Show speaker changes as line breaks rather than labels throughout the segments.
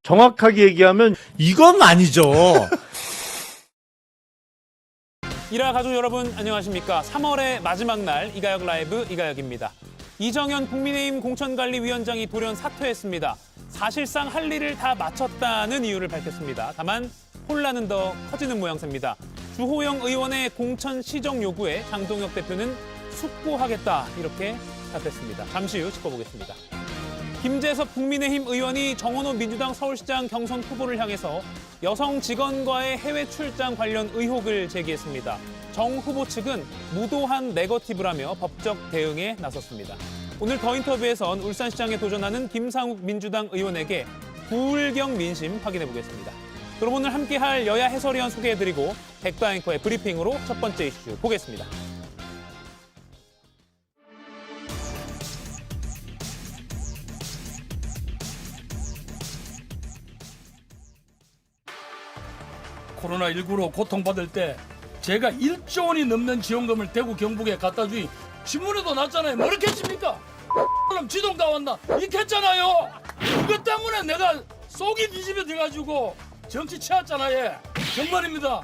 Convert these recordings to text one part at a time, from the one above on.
정확하게 얘기하면
이건 아니죠.
일화 가족 여러분 안녕하십니까. 3월의 마지막 날 이가역 라이브 이가역입니다. 이정현 국민의힘 공천관리위원장이 돌연 사퇴했습니다. 사실상 할 일을 다 마쳤다는 이유를 밝혔습니다. 다만 혼란은 더 커지는 모양새입니다. 주호영 의원의 공천 시정 요구에 장동혁 대표는 숙고하겠다 이렇게 답했습니다. 잠시 후 짚어보겠습니다. 김재섭 국민의힘 의원이 정원호 민주당 서울시장 경선 후보를 향해서 여성 직원과의 해외 출장 관련 의혹을 제기했습니다. 정 후보 측은 무도한 네거티브라며 법적 대응에 나섰습니다. 오늘 더 인터뷰에선 울산시장에 도전하는 김상욱 민주당 의원에게 부울경 민심 확인해 보겠습니다. 그럼 오늘 함께할 여야 해설위원 소개해드리고 백도 앵커의 브리핑으로 첫 번째 이슈 보겠습니다.
코로나19로 고통받을 때 제가 1조 원이 넘는 지원금을 대구 경북에 갖다 주니 신문에도 났잖아요. 뭐 이렇게 했습니까? 그럼 지동 다 왔나? 이렇게 했잖아요. 그것 때문에 내가 속이 뒤집어져가지고 정치 취했잖아요. 정말입니다.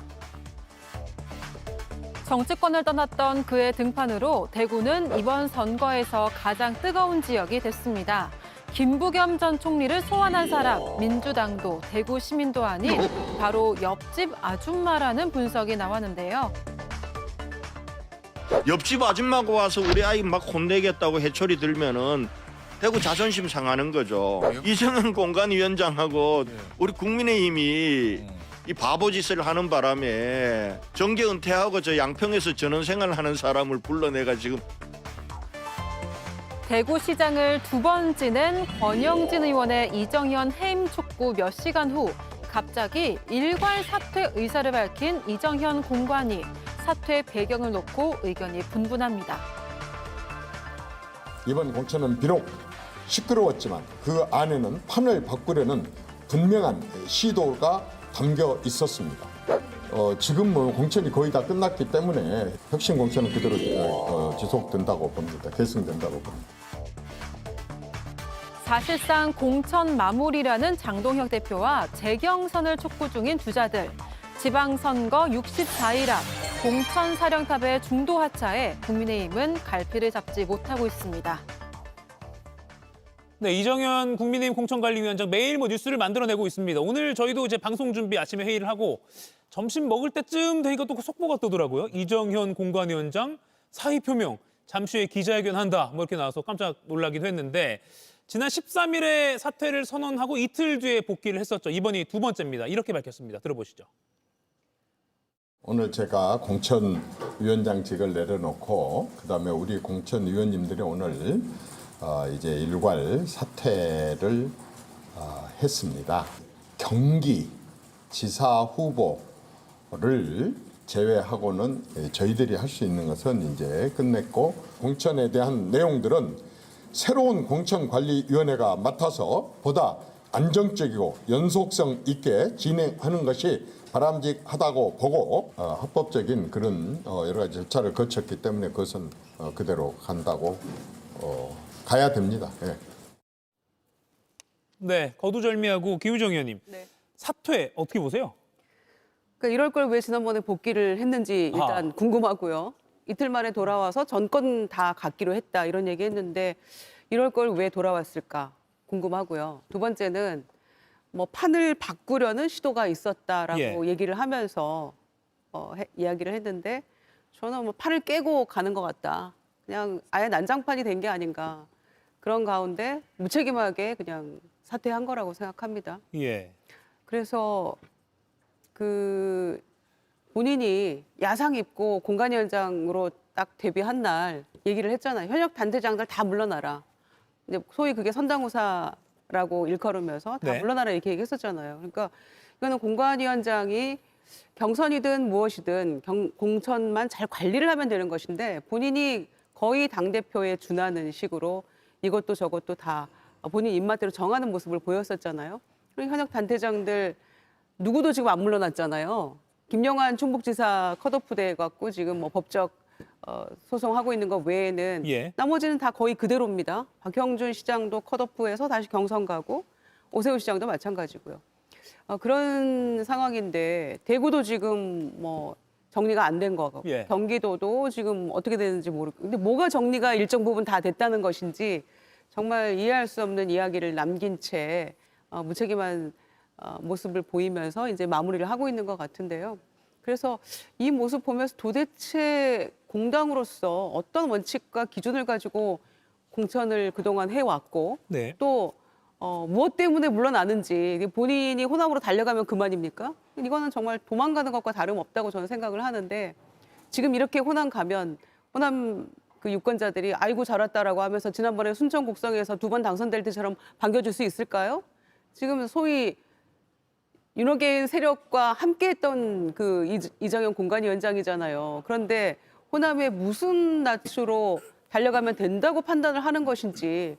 정치권을 떠났던 그의 등판으로 대구는 이번 선거에서 가장 뜨거운 지역이 됐습니다. 김부겸 전 총리를 소환한 사람, 민주당도 대구 시민도 아닌 바로 옆집 아줌마라는 분석이 나왔는데요.
옆집 아줌마가 와서 우리 아이 막 혼내겠다고 해초리 들면은 대구 자존심 상하는 거죠. 이정현 공관위원장하고 우리 국민의힘이 이 바보짓을 하는 바람에 정계 은퇴하고 저 양평에서 전원생활 하는 사람을 불러내가 지금
대구시장을 두 번 지낸 권영진 의원의 이정현 해임 촉구 몇 시간 후 갑자기 일괄 사퇴 의사를 밝힌 이정현 공관위. 사퇴 배경을 놓고 의견이 분분합니다.
이번 공천은 비록 시끄러웠지만 그 안에는 판을 바꾸려는 분명한 시도가 담겨 있었습니다. 지금 뭐 공천이 거의 다 끝났기 때문에 혁신 공천은 그대로 지속된다고 봅니다. 계승된다고 봅니다.
사실상 공천 마무리라는 장동혁 대표와 재경선을 촉구 중인 주자들. 지방선거 64일 앞 공천 사령탑의 중도 하차에 국민의힘은 갈피를 잡지 못하고 있습니다.
네, 이정현 국민의힘 공천관리위원장 매일 뉴스를 만들어내고 있습니다. 오늘 저희도 이제 방송 준비 아침에 회의를 하고 점심 먹을 때쯤 되니까 또 속보가 뜨더라고요. 이정현 공관위원장 사의 표명, 잠시 후에 기자회견 한다. 뭐 이렇게 나와서 깜짝 놀라기도 했는데 지난 13일에 사퇴를 선언하고 이틀 뒤에 복귀를 했었죠. 이번이 두 번째입니다. 이렇게 밝혔습니다. 들어보시죠.
오늘 제가 공천위원장직을 내려놓고 그다음에 우리 공천위원님들이 오늘 이제 일괄 사퇴를 했습니다. 경기지사 후보를 제외하고는 저희들이 할 수 있는 것은 이제 끝냈고 공천에 대한 내용들은 새로운 공천관리위원회가 맡아서 보다 안정적이고 연속성 있게 진행하는 것이 바람직하다고 보고 합법적인 그런 여러 가지 절차를 거쳤기 때문에 그것은 그대로 간다고 가야 됩니다. 예.
네, 거두절미하고 기우정 의원님.
네.
사퇴 어떻게 보세요?
그러니까 이럴 걸 왜 지난번에 복귀를 했는지 일단 궁금하고요. 이틀 만에 돌아와서 전권 다 갖기로 했다 이런 얘기 했는데 이럴 걸 왜 돌아왔을까 궁금하고요. 두 번째는 뭐 판을 바꾸려는 시도가 있었다라고 얘기를 하면서 이야기를 했는데 저는 뭐 판을 깨고 가는 것 같다. 그냥 아예 난장판이 된 게 아닌가. 그런 가운데 무책임하게 그냥 사퇴한 거라고 생각합니다.
예.
그래서 그 본인이 야상 입고 공관위원장으로 딱 데뷔한 날 얘기를 했잖아요. 현역 단체장들 다 물러나라. 이제 소위 그게 선당우사라고 일컬으면서 다 물러나라 이렇게 얘기했었잖아요. 그러니까 이거는 공관위원장이 경선이든 무엇이든 공천만 잘 관리를 하면 되는 것인데 본인이 거의 당대표에 준하는 식으로 이것도 저것도 다 본인 입맛대로 정하는 모습을 보였었잖아요. 그리고 현역 단체장들 누구도 지금 안 물러났잖아요. 김영환 충북지사 컷오프 돼 갖고 지금 뭐 법적 소송하고 있는 것 외에는 나머지는 다 거의 그대로입니다. 박형준 시장도 컷오프해서 다시 경선 가고 오세훈 시장도 마찬가지고요. 그런 상황인데 대구도 지금 뭐 정리가 안 된 거고
예.
경기도도 지금 어떻게 되는지 모르고 근데 뭐가 정리가 일정 부분 다 됐다는 것인지 정말 이해할 수 없는 이야기를 남긴 채 무책임한 모습을 보이면서 이제 마무리를 하고 있는 것 같은데요. 그래서 이 모습 보면서 도대체 공당으로서 어떤 원칙과 기준을 가지고 공천을 그동안 해왔고
네.
또 무엇 때문에 물러나는지 본인이 호남으로 달려가면 그만입니까? 이거는 정말 도망가는 것과 다름없다고 저는 생각을 하는데 지금 이렇게 호남 가면 호남 그 유권자들이 아이고 잘 왔다라고 하면서 지난번에 순천 곡성에서 2번 당선될 때처럼 반겨줄 수 있을까요? 지금 소위 윤호개인 세력과 함께했던 그 이정현 공관위원장이잖아요. 그런데 호남에 무슨 낯으로 달려가면 된다고 판단을 하는 것인지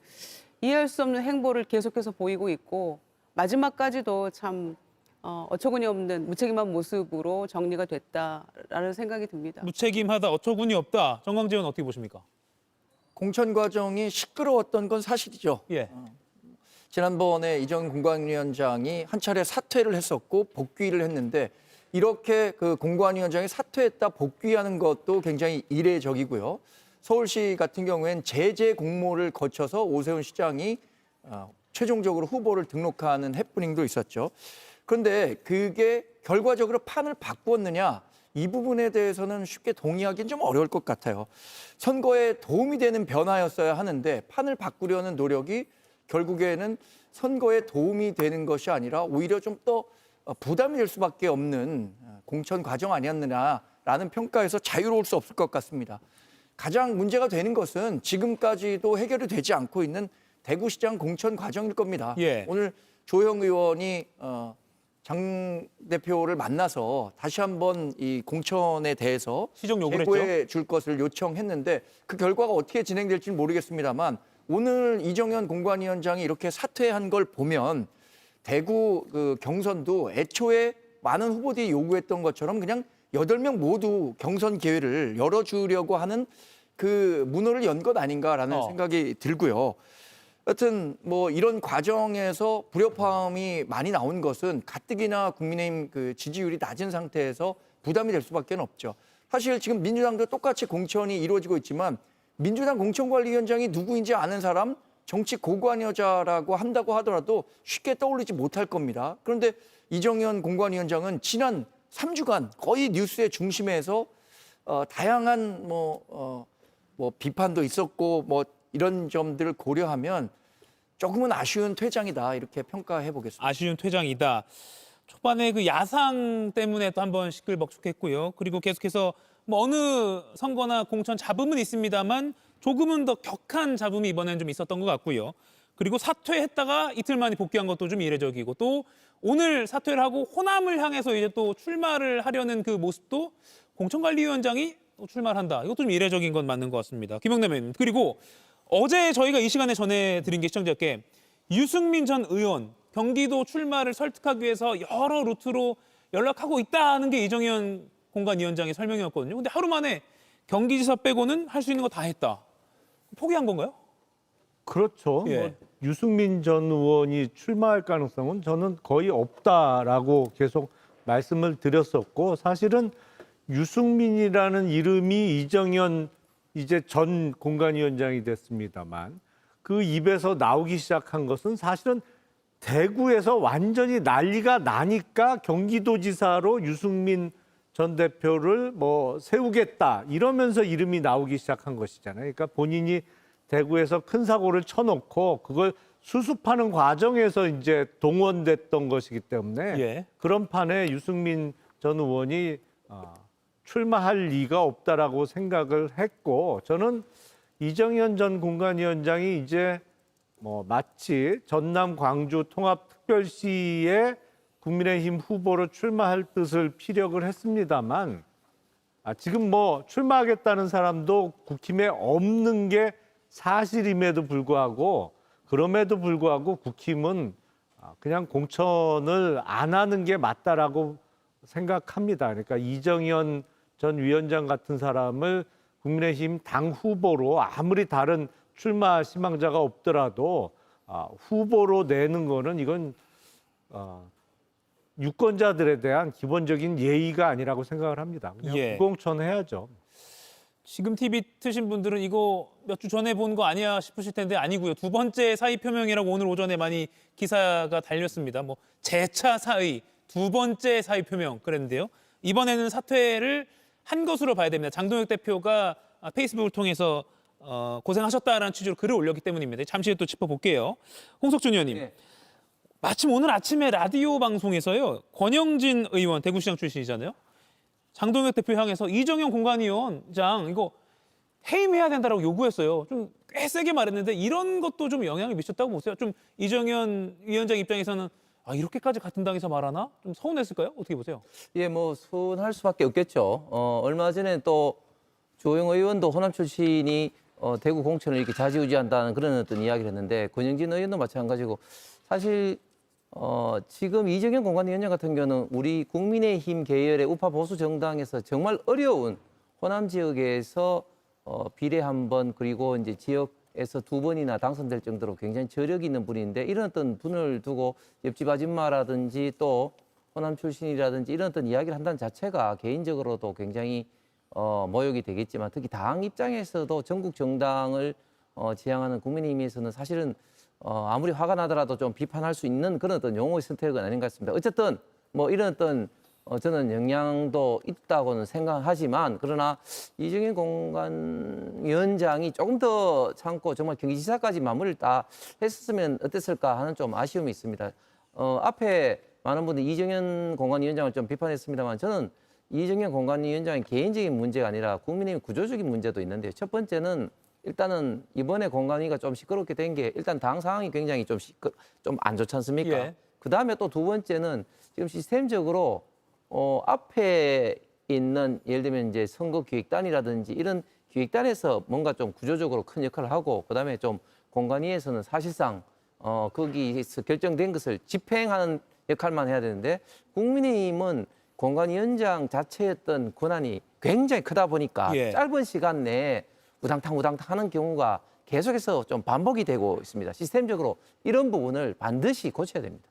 이해할 수 없는 행보를 계속해서 보이고 있고 마지막까지도 참 어처구니 없는 무책임한 모습으로 정리가 됐다라는 생각이 듭니다.
무책임하다, 어처구니 없다. 정광재 의원 어떻게 보십니까?
공천 과정이 시끄러웠던 건 사실이죠.
예.
지난번에 이정현 공관위원장이 한 차례 사퇴를 했었고 복귀를 했는데 이렇게 그 공관위원장이 사퇴했다 복귀하는 것도 굉장히 이례적이고요. 서울시 같은 경우엔 제재 공모를 거쳐서 오세훈 시장이 최종적으로 후보를 등록하는 해프닝도 있었죠. 그런데 그게 결과적으로 판을 바꾸었느냐 이 부분에 대해서는 쉽게 동의하기는 좀 어려울 것 같아요. 선거에 도움이 되는 변화였어야 하는데 판을 바꾸려는 노력이 결국에는 선거에 도움이 되는 것이 아니라 오히려 좀 더 부담이 될 수밖에 없는 공천 과정 아니었느냐라는 평가에서 자유로울 수 없을 것 같습니다. 가장 문제가 되는 것은 지금까지도 해결이 되지 않고 있는 대구시장 공천 과정일 겁니다.
예.
오늘 조영 의원이 장 대표를 만나서 다시 한번 이 공천에 대해서
시정 요구를
제고해 줄 것을 요청했는데 그 결과가 어떻게 진행될지는 모르겠습니다만 오늘 이정현 공관위원장이 이렇게 사퇴한 걸 보면 대구 그 경선도 애초에 많은 후보들이 요구했던 것처럼 그냥 8명 모두 경선 기회를 열어주려고 하는 그 문호를 연 것 아닌가라는 생각이 들고요. 하여튼 뭐 이런 과정에서 불협화음이 많이 나온 것은 가뜩이나 국민의힘 그 지지율이 낮은 상태에서 부담이 될 수밖에 없죠. 사실 지금 민주당도 똑같이 공천이 이루어지고 있지만 민주당 공천관리위원장이 누구인지 아는 사람 정치 고관여자라고 한다고 하더라도 쉽게 떠올리지 못할 겁니다. 그런데 이정현 공관위원장은 지난 3주간 거의 뉴스의 중심에서 다양한 뭐 비판도 있었고 뭐 이런 점들을 고려하면 조금은 아쉬운 퇴장이다 이렇게 평가해 보겠습니다.
아쉬운 퇴장이다. 초반에 그 야상 때문에 또 한번 시끌벅적했고요. 그리고 계속해서 뭐 어느 선거나 공천 잡음은 있습니다만 조금은 더 격한 잡음이 이번에는 좀 있었던 것 같고요. 그리고 사퇴했다가 이틀 만에 복귀한 것도 좀 이례적이고 또 오늘 사퇴를 하고 호남을 향해서 이제 또 출마를 하려는 그 모습도 공천관리위원장이 출마를 한다. 이것도 좀 이례적인 건 맞는 것 같습니다. 김영남 의원님. 그리고 어제 저희가 이 시간에 전해드린 게 시청자께 유승민 전 의원 경기도 출마를 설득하기 위해서 여러 루트로 연락하고 있다는 게 이정현 공관위원장의 설명이었거든요. 근데 하루 만에 경기지사 빼고는 할 수 있는 거 다 했다. 포기한 건가요?
그렇죠.
예.
뭐 유승민 전 의원이 출마할 가능성은 저는 거의 없다라고 계속 말씀을 드렸었고 사실은 유승민이라는 이름이 이정현 이제 전 공관위원장이 됐습니다만 그 입에서 나오기 시작한 것은 사실은 대구에서 완전히 난리가 나니까 경기도지사로 유승민 전 대표를 뭐 세우겠다 이러면서 이름이 나오기 시작한 것이잖아요. 그러니까 본인이 대구에서 큰 사고를 쳐놓고 그걸 수습하는 과정에서 이제 동원됐던 것이기 때문에
예.
그런 판에 유승민 전 의원이 출마할 리가 없다라고 생각을 했고 저는 이정현 전 공관위원장이 이제 뭐 마치 전남 광주 통합특별시에 국민의힘 후보로 출마할 뜻을 피력을 했습니다만 지금 뭐 출마하겠다는 사람도 국힘에 없는 게 사실임에도 불구하고 그럼에도 불구하고 국힘은 그냥 공천을 안 하는 게 맞다라고 생각합니다. 그러니까 이정현 전 위원장 같은 사람을 국민의힘 당 후보로 아무리 다른 출마 희망자가 없더라도 후보로 내는 거는 이건 유권자들에 대한 기본적인 예의가 아니라고 생각을 합니다. 그냥
예.
무공천해야죠.
지금 TV 트신 분들은 이거 몇 주 전에 본 거 아니야 싶으실 텐데 아니고요. 두 번째 사의 표명이라고 오늘 오전에 많이 기사가 달렸습니다. 뭐 재차 사의, 두 번째 사의 표명 그랬는데요. 이번에는 사퇴를 한 것으로 봐야 됩니다. 장동혁 대표가 페이스북을 통해서 고생하셨다라는 취지로 글을 올렸기 때문입니다. 잠시 후에 또 짚어볼게요. 홍석준 의원님.
네.
마침 오늘 아침에 라디오 방송에서요. 권영진 의원, 대구시장 출신이잖아요. 장동혁 대표 향해서 이정현 공관위원장 이거 해임해야 된다라고 요구했어요. 좀 꽤 세게 말했는데 이런 것도 좀 영향을 미쳤다고 보세요. 좀 이정현 위원장 입장에서는 이렇게까지 같은 당에서 말하나? 좀 서운했을까요? 어떻게 보세요?
예, 뭐 서운할 수밖에 없겠죠. 얼마 전에 또 주호영 의원도 호남 출신이 대구 공천을 이렇게 좌지우지한다는 그런 어떤 이야기를 했는데 권영진 의원도 마찬가지고 사실 지금 이정현 공관위원장 같은 경우는 우리 국민의힘 계열의 우파 보수 정당에서 정말 어려운 호남 지역에서 비례 한 번 그리고 이제 지역에서 두 번이나 당선될 정도로 굉장히 저력이 있는 분인데 이런 어떤 분을 두고 옆집 아줌마라든지 또 호남 출신이라든지 이런 어떤 이야기를 한다는 자체가 개인적으로도 굉장히 모욕이 되겠지만 특히 당 입장에서도 전국 정당을 지향하는 국민의힘에서는 사실은 아무리 화가 나더라도 좀 비판할 수 있는 그런 어떤 용어의 선택은 아닌 것 같습니다. 어쨌든 뭐 이런 어떤 저는 영향도 있다고는 생각하지만 그러나 이정현 공관위원장이 조금 더 참고 정말 경기지사까지 마무리를 다 했었으면 어땠을까 하는 좀 아쉬움이 있습니다. 앞에 많은 분들이 이정현 공관위원장을 좀 비판했습니다만 저는 이정현 공관위원장의 개인적인 문제가 아니라 국민의힘 구조적인 문제도 있는데요. 첫 번째는 일단은 이번에 공관위가 좀 시끄럽게 된 게 일단 당 상황이 굉장히 좀 안 좋지 않습니까?
예.
그다음에 또 두 번째는 지금 시스템적으로 앞에 있는 예를 들면 이제 선거기획단이라든지 이런 기획단에서 뭔가 좀 구조적으로 큰 역할을 하고 그다음에 좀 공관위에서는 사실상 거기에서 결정된 것을 집행하는 역할만 해야 되는데 국민의힘은 공관위원장 자체였던 권한이 굉장히 크다 보니까
예.
짧은 시간 내에 우당탕 하는 경우가 계속해서 좀 반복이 되고 있습니다. 시스템적으로 이런 부분을 반드시 고쳐야 됩니다.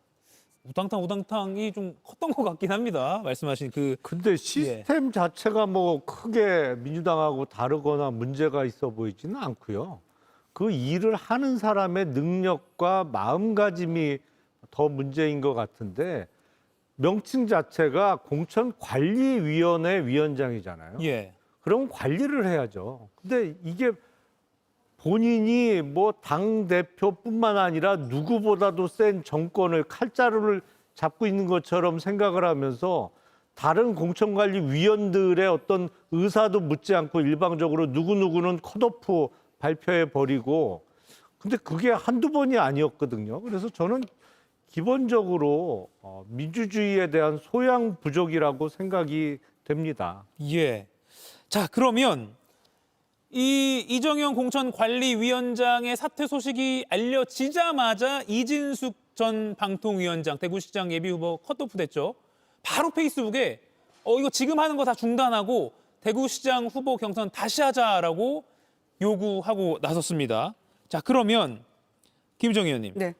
우당탕이 좀 컸던 것 같긴 합니다. 말씀하신
근데 시스템 자체가 뭐 크게 민주당하고 다르거나 문제가 있어 보이지는 않고요. 그 일을 하는 사람의 능력과 마음가짐이 더 문제인 것 같은데 명칭 자체가 공천관리위원회 위원장이잖아요.
예.
그럼 관리를 해야죠. 근데 이게 본인이 뭐 당대표뿐만 아니라 누구보다도 센 정권을 칼자루를 잡고 있는 것처럼 생각을 하면서 다른 공천관리위원들의 어떤 의사도 묻지 않고 일방적으로 누구누구는 컷오프 발표해버리고 근데 그게 한두 번이 아니었거든요. 그래서 저는 기본적으로 민주주의에 대한 소양 부족이라고 생각이 됩니다.
예. 자, 그러면 이정현 공천관리위원장의 사퇴 소식이 알려지자마자 이진숙 전 방통위원장 대구시장 예비후보 컷오프 됐죠. 바로 페이스북에 이거 지금 하는 거 다 중단하고 대구시장 후보 경선 다시 하자라고 요구하고 나섰습니다. 자, 그러면 김정희 의원님.
네.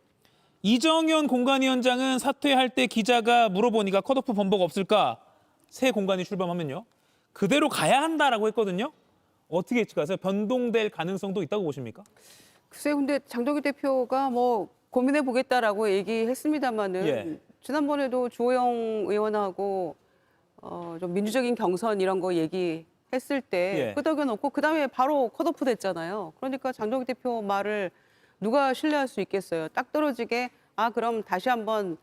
이정현 공관위원장은 사퇴할 때 기자가 물어보니까 컷오프 번복 없을까? 새 공관위 출범하면요. 그대로 가야 한다라고 했거든요. 어떻게 예측하세요? 변동될 가능성도 있다고 보십니까?
글쎄요, 근데 장동혁 대표가 뭐 고민해 보겠다라고 얘기했습니다마는
예.
지난번에도 주호영 의원하고 좀 민주적인 경선 이런 거 얘기했을 때
예.
끄덕여놓고 그다음에 바로 컷오프 됐잖아요. 그러니까 장동혁 대표 말을 누가 신뢰할 수 있겠어요? 딱 떨어지게 그럼 다시 한번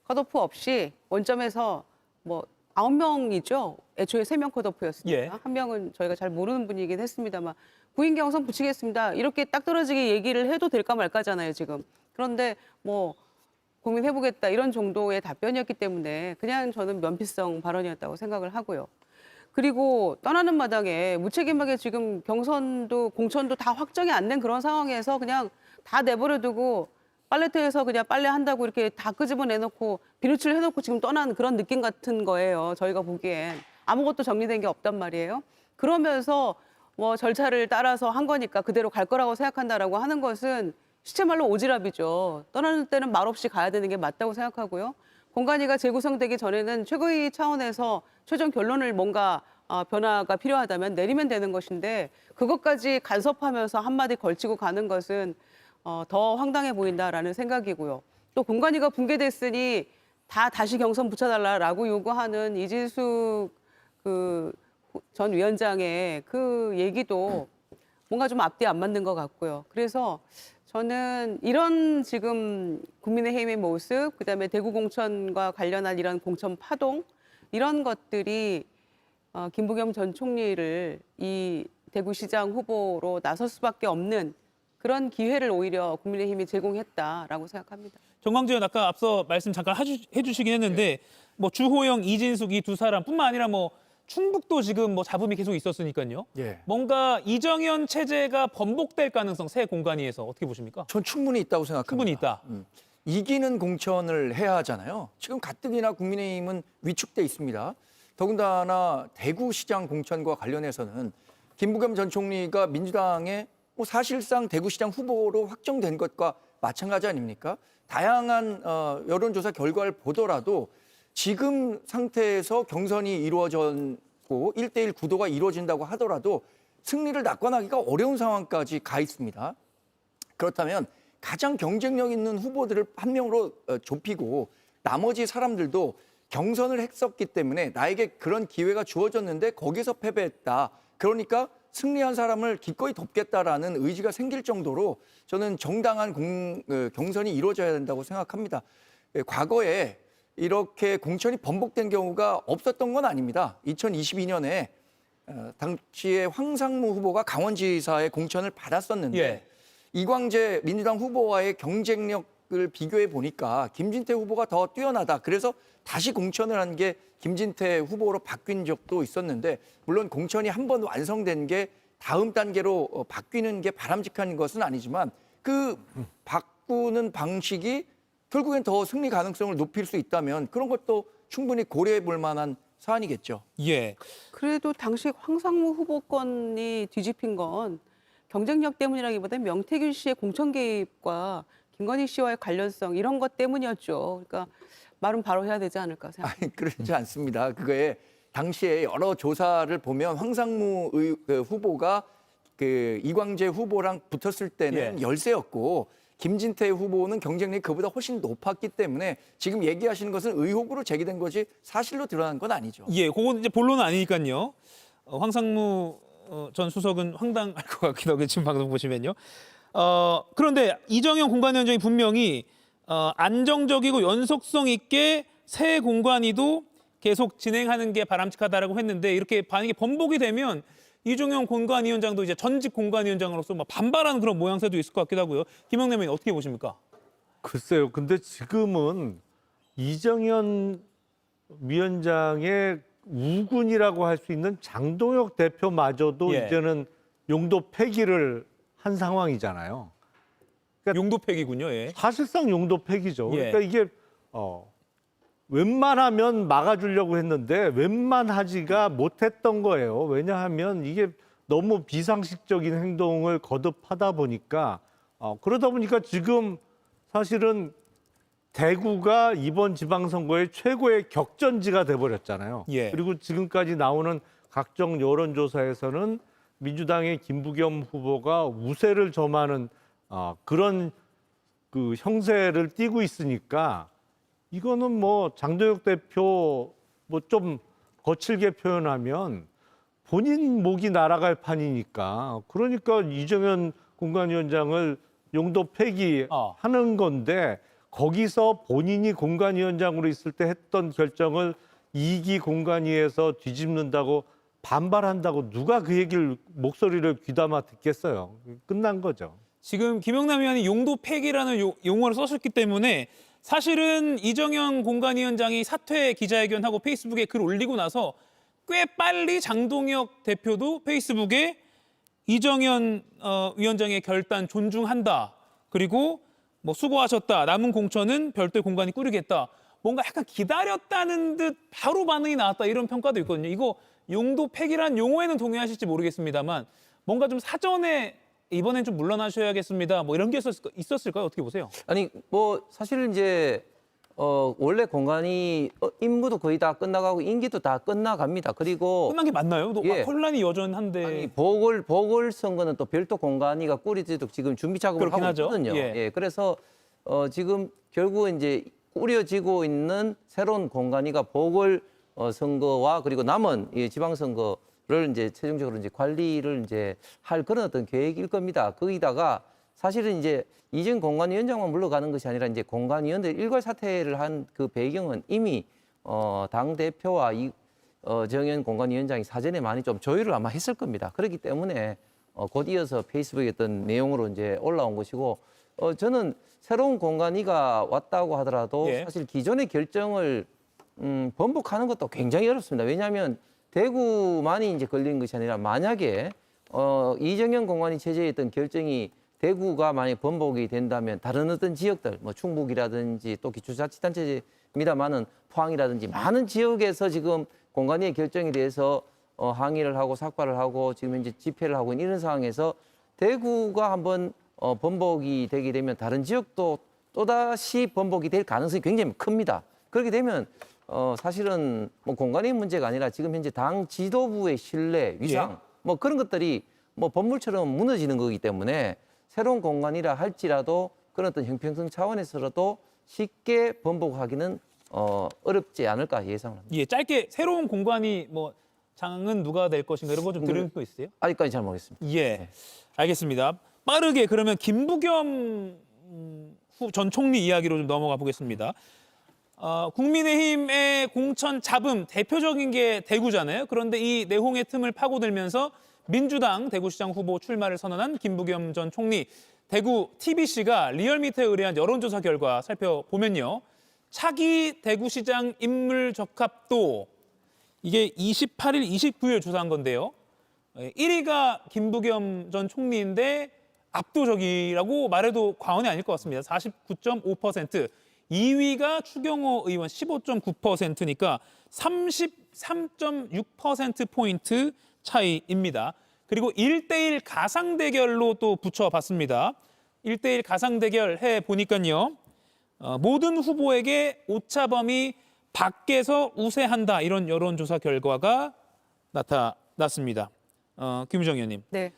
컷오프 없이 원점에서 뭐 9명이죠. 애초에 3명 컷오프였으니까.
예.
한 명은 저희가 잘 모르는 분이긴 했습니다만 구인 경선 붙이겠습니다. 이렇게 딱 떨어지게 얘기를 해도 될까 말까잖아요, 지금. 그런데 뭐 고민해보겠다 이런 정도의 답변이었기 때문에 그냥 저는 면피성 발언이었다고 생각을 하고요. 그리고 떠나는 마당에 무책임하게 지금 경선도 공천도 다 확정이 안 된 그런 상황에서 그냥 다 내버려두고 빨래터에서 그냥 빨래한다고 이렇게 다 끄집어내놓고 비누칠 해놓고 지금 떠난 그런 느낌 같은 거예요. 저희가 보기엔. 아무것도 정리된 게 없단 말이에요. 그러면서 뭐 절차를 따라서 한 거니까 그대로 갈 거라고 생각한다라고 하는 것은 시체말로 오지랖이죠. 떠나는 때는 말없이 가야 되는 게 맞다고 생각하고요. 공관위가 재구성되기 전에는 최고위 차원에서 최종 결론을 뭔가 변화가 필요하다면 내리면 되는 것인데 그것까지 간섭하면서 한마디 걸치고 가는 것은 더 황당해 보인다라는 생각이고요. 또 공관위가 붕괴됐으니 다시 경선 붙여달라라고 요구하는 이진숙 전 위원장의 그 얘기도 뭔가 좀 앞뒤 안 맞는 것 같고요. 그래서 저는 이런 지금 국민의힘의 모습, 그다음에 대구 공천과 관련한 이런 공천 파동 이런 것들이 김부겸 전 총리를 이 대구시장 후보로 나설 수밖에 없는 그런 기회를 오히려 국민의힘이 제공했다라고 생각합니다.
정광재 의원 아까 앞서 말씀 잠깐 해주시긴 했는데 뭐 주호영, 이진숙 이 두 사람뿐만 아니라 뭐 충북도 지금 뭐 잡음이 계속 있었으니까요.
예.
뭔가 이정현 체제가 번복될 가능성 새 공관위에서 어떻게 보십니까?
전 충분히 있다고 생각합니다.
충분히 있다.
이기는 공천을 해야 하잖아요. 지금 가뜩이나 국민의힘은 위축돼 있습니다. 더군다나 대구시장 공천과 관련해서는 김부겸 전 총리가 민주당의 뭐 사실상 대구시장 후보로 확정된 것과 마찬가지 아닙니까? 다양한 여론조사 결과를 보더라도 지금 상태에서 경선이 이루어졌고 1대1 구도가 이루어진다고 하더라도 승리를 낙관하기가 어려운 상황까지 가 있습니다. 그렇다면 가장 경쟁력 있는 후보들을 한 명으로 좁히고 나머지 사람들도 경선을 했었기 때문에 나에게 그런 기회가 주어졌는데 거기서 패배했다. 그러니까 승리한 사람을 기꺼이 돕겠다라는 의지가 생길 정도로 저는 정당한 경선이 이루어져야 된다고 생각합니다. 과거에 이렇게 공천이 번복된 경우가 없었던 건 아닙니다. 2022년에 당시에 황상무 후보가 강원지사의 공천을 받았었는데
예.
이광재 민주당 후보와의 경쟁력을 비교해 보니까 김진태 후보가 더 뛰어나다. 그래서 다시 공천을 한 게 김진태 후보로 바뀐 적도 있었는데 물론 공천이 한 번 완성된 게 다음 단계로 바뀌는 게 바람직한 것은 아니지만 그 바꾸는 방식이 결국엔 더 승리 가능성을 높일 수 있다면 그런 것도 충분히 고려해 볼 만한 사안이겠죠.
예.
그래도 당시 황상무 후보권이 뒤집힌 건 경쟁력 때문이라기보다는 명태균 씨의 공천 개입과 김건희 씨와의 관련성 이런 것 때문이었죠. 그러니까 말은 바로 해야 되지 않을까 생각합니다.
아니, 그렇지 않습니다. 그거에 당시에 여러 조사를 보면 황상무 후보가 그 이광재 후보랑 붙었을 때는
예.
열세였고 김진태 후보는 경쟁력이 그보다 훨씬 높았기 때문에 지금 얘기하시는 것은 의혹으로 제기된 것이 사실로 드러난 건 아니죠.
예, 그건 이제 본론은 아니니까요. 황상무 전 수석은 황당할 것 같기도 하고 지금 방송 보시면요. 그런데 이정현 공관위원장이 분명히 안정적이고 연속성 있게 새 공관위도 계속 진행하는 게 바람직하다라고 했는데 이렇게 만약에 번복이 되면 이정현 공관위원장도 이제 전직 공관위원장으로서 막 반발하는 그런 모양새도 있을 것 같기도 하고요. 김영남 의원 어떻게 보십니까?
글쎄요. 근데 지금은 이정현 위원장의 우군이라고 할 수 있는 장동혁 대표마저도
예.
이제는 용도 폐기를 한 상황이잖아요.
용도팩이군요. 예.
사실상 용도 폐기죠.
예.
그러니까 이게 웬만하면 막아주려고 했는데 웬만하지가 못했던 거예요. 왜냐하면 이게 너무 비상식적인 행동을 거듭하다 보니까 그러다 보니까 지금 사실은 대구가 이번 지방선거의 최고의 격전지가 돼버렸잖아요.
예.
그리고 지금까지 나오는 각종 여론조사에서는 민주당의 김부겸 후보가 우세를 점하는 그런 그 형세를 띠고 있으니까 이거는 뭐 장동혁 대표 뭐 좀 거칠게 표현하면 본인 목이 날아갈 판이니까 그러니까 이정현 공관위원장을 용도 폐기하는 건데 거기서 본인이 공관위원장으로 있을 때 했던 결정을 2기 공관위에서 뒤집는다고 반발한다고 누가 그 얘기를 목소리를 귀담아 듣겠어요. 끝난 거죠.
지금 김영남 의원이 용도 폐기라는 용어를 썼었기 때문에 사실은 이정현 공관위원장이 사퇴 기자회견하고 페이스북에 글 올리고 나서 꽤 빨리 장동혁 대표도 페이스북에 이정현 위원장의 결단 존중한다. 그리고 뭐 수고하셨다. 남은 공천은 별도의 공관위 꾸리겠다. 뭔가 약간 기다렸다는 듯 바로 반응이 나왔다. 이런 평가도 있거든요. 이거 용도 폐기란 용어에는 동의하실지 모르겠습니다만 뭔가 좀 사전에 이번엔 좀 물러나셔야겠습니다. 뭐 이런 게 있었을까요? 어떻게 보세요?
아니 뭐 사실은 이제 원래 공간이 임무도 거의 다 끝나가고 임기도 다 끝나갑니다. 그리고
끝난 게 맞나요? 또
예.
혼란이 여전한데.
아니, 보궐선거는 또 별도 공간이가 꾸려지도록 지금 준비 작업을
그렇긴
하고
하죠.
있거든요.
예.
그래서 지금 결국 이제 꾸려지고 있는 새로운 공간이가 보궐선거와 그리고 남은 지방선거를 이제 최종적으로 이제 관리를 이제 할 그런 어떤 계획일 겁니다. 거기다가 사실은 이제 이전 공관위원장만 물러가는 것이 아니라 이제 공관위원들 일괄 사퇴를 한 그 배경은 이미 당 대표와 정현 공관위원장이 사전에 많이 좀 조율을 아마 했을 겁니다. 그렇기 때문에 곧 이어서 페이스북에 어떤 내용으로 이제 올라온 것이고 저는 새로운 공관위가 왔다고 하더라도
예.
사실 기존의 결정을 번복하는 것도 굉장히 어렵습니다. 왜냐하면 대구만이 이제 걸린 것이 아니라 만약에 이정현 공관위 체제에 있던 결정이 대구가 만약 번복이 된다면 다른 어떤 지역들, 뭐 충북이라든지 또 기초자치단체입니다만은 포항이라든지 많은 지역에서 지금 공관위의 결정에 대해서 항의를 하고 삭발을 하고 지금 현재 집회를 하고 있는 이런 상황에서 대구가 한번 번복이 되게 되면 다른 지역도 또다시 번복이 될 가능성이 굉장히 큽니다. 그렇게 되면 사실은 뭐 공관위 문제가 아니라 지금 현재 당 지도부의 신뢰, 위상 뭐 그런 것들이 뭐 건물처럼 무너지는 거기 때문에 새로운 공간이라 할지라도 그런 어떤 형평성 차원에서라도 쉽게 번복하기는 어렵지 않을까 예상합니다.
예, 짧게 새로운 공관이 뭐 장은 누가 될 것인가 이런 거 좀 들은 거 있어요?
아직까지 잘 모르겠습니다.
예, 알겠습니다. 빠르게 그러면 김부겸 전 총리 이야기로 좀 넘어가 보겠습니다. 국민의힘의 공천 잡음 대표적인 게 대구잖아요. 그런데 이 내홍의 틈을 파고들면서 민주당 대구시장 후보 출마를 선언한 김부겸 전 총리. 대구 TBC가 리얼미터에 의뢰한 여론조사 결과 살펴보면요. 차기 대구시장 인물 적합도 이게 28일, 29일 조사한 건데요. 1위가 김부겸 전 총리인데 압도적이라고 말해도 과언이 아닐 것 같습니다. 49.5%. 2위가 추경호 의원 15.9%니까 33.6%포인트 차이입니다. 그리고 1대1 가상대결로 또 붙여봤습니다. 1대1 가상대결 해보니까요. 모든 후보에게 오차범위 밖에서 우세한다. 이런 여론조사 결과가 나타났습니다. 김유정 의원님.
네.